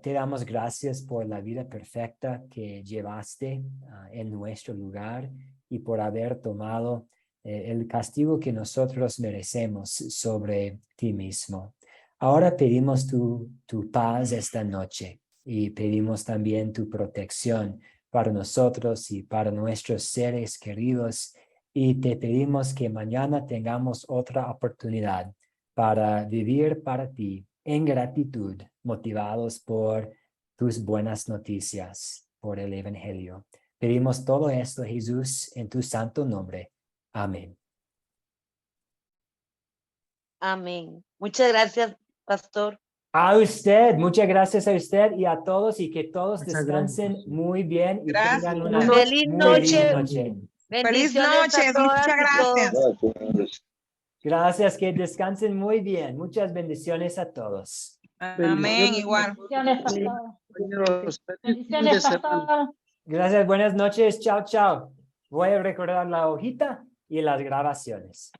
Te damos gracias por la vida perfecta que llevaste en nuestro lugar y por haber tomado el castigo que nosotros merecemos sobre ti mismo. Ahora pedimos tu paz esta noche y pedimos también tu protección para nosotros y para nuestros seres queridos. Y te pedimos que mañana tengamos otra oportunidad para vivir para ti en gratitud motivados por tus buenas noticias, por el Evangelio. Pedimos todo esto, Jesús, en tu santo nombre. Amén. Amén. Muchas gracias, pastor. A usted, muchas gracias a usted y a todos, y que todos Muchas descansen gracias. muy bien y Gracias. tengan una Feliz muy noche. linda noche. Feliz Bendiciones a noche, todas muchas y todos. gracias. Gracias, que descansen muy bien. Muchas bendiciones a todos. Amén, igual. Bendiciones, pastor. Gracias, buenas noches. Chao, chao. Voy a recordar la hojita y las grabaciones.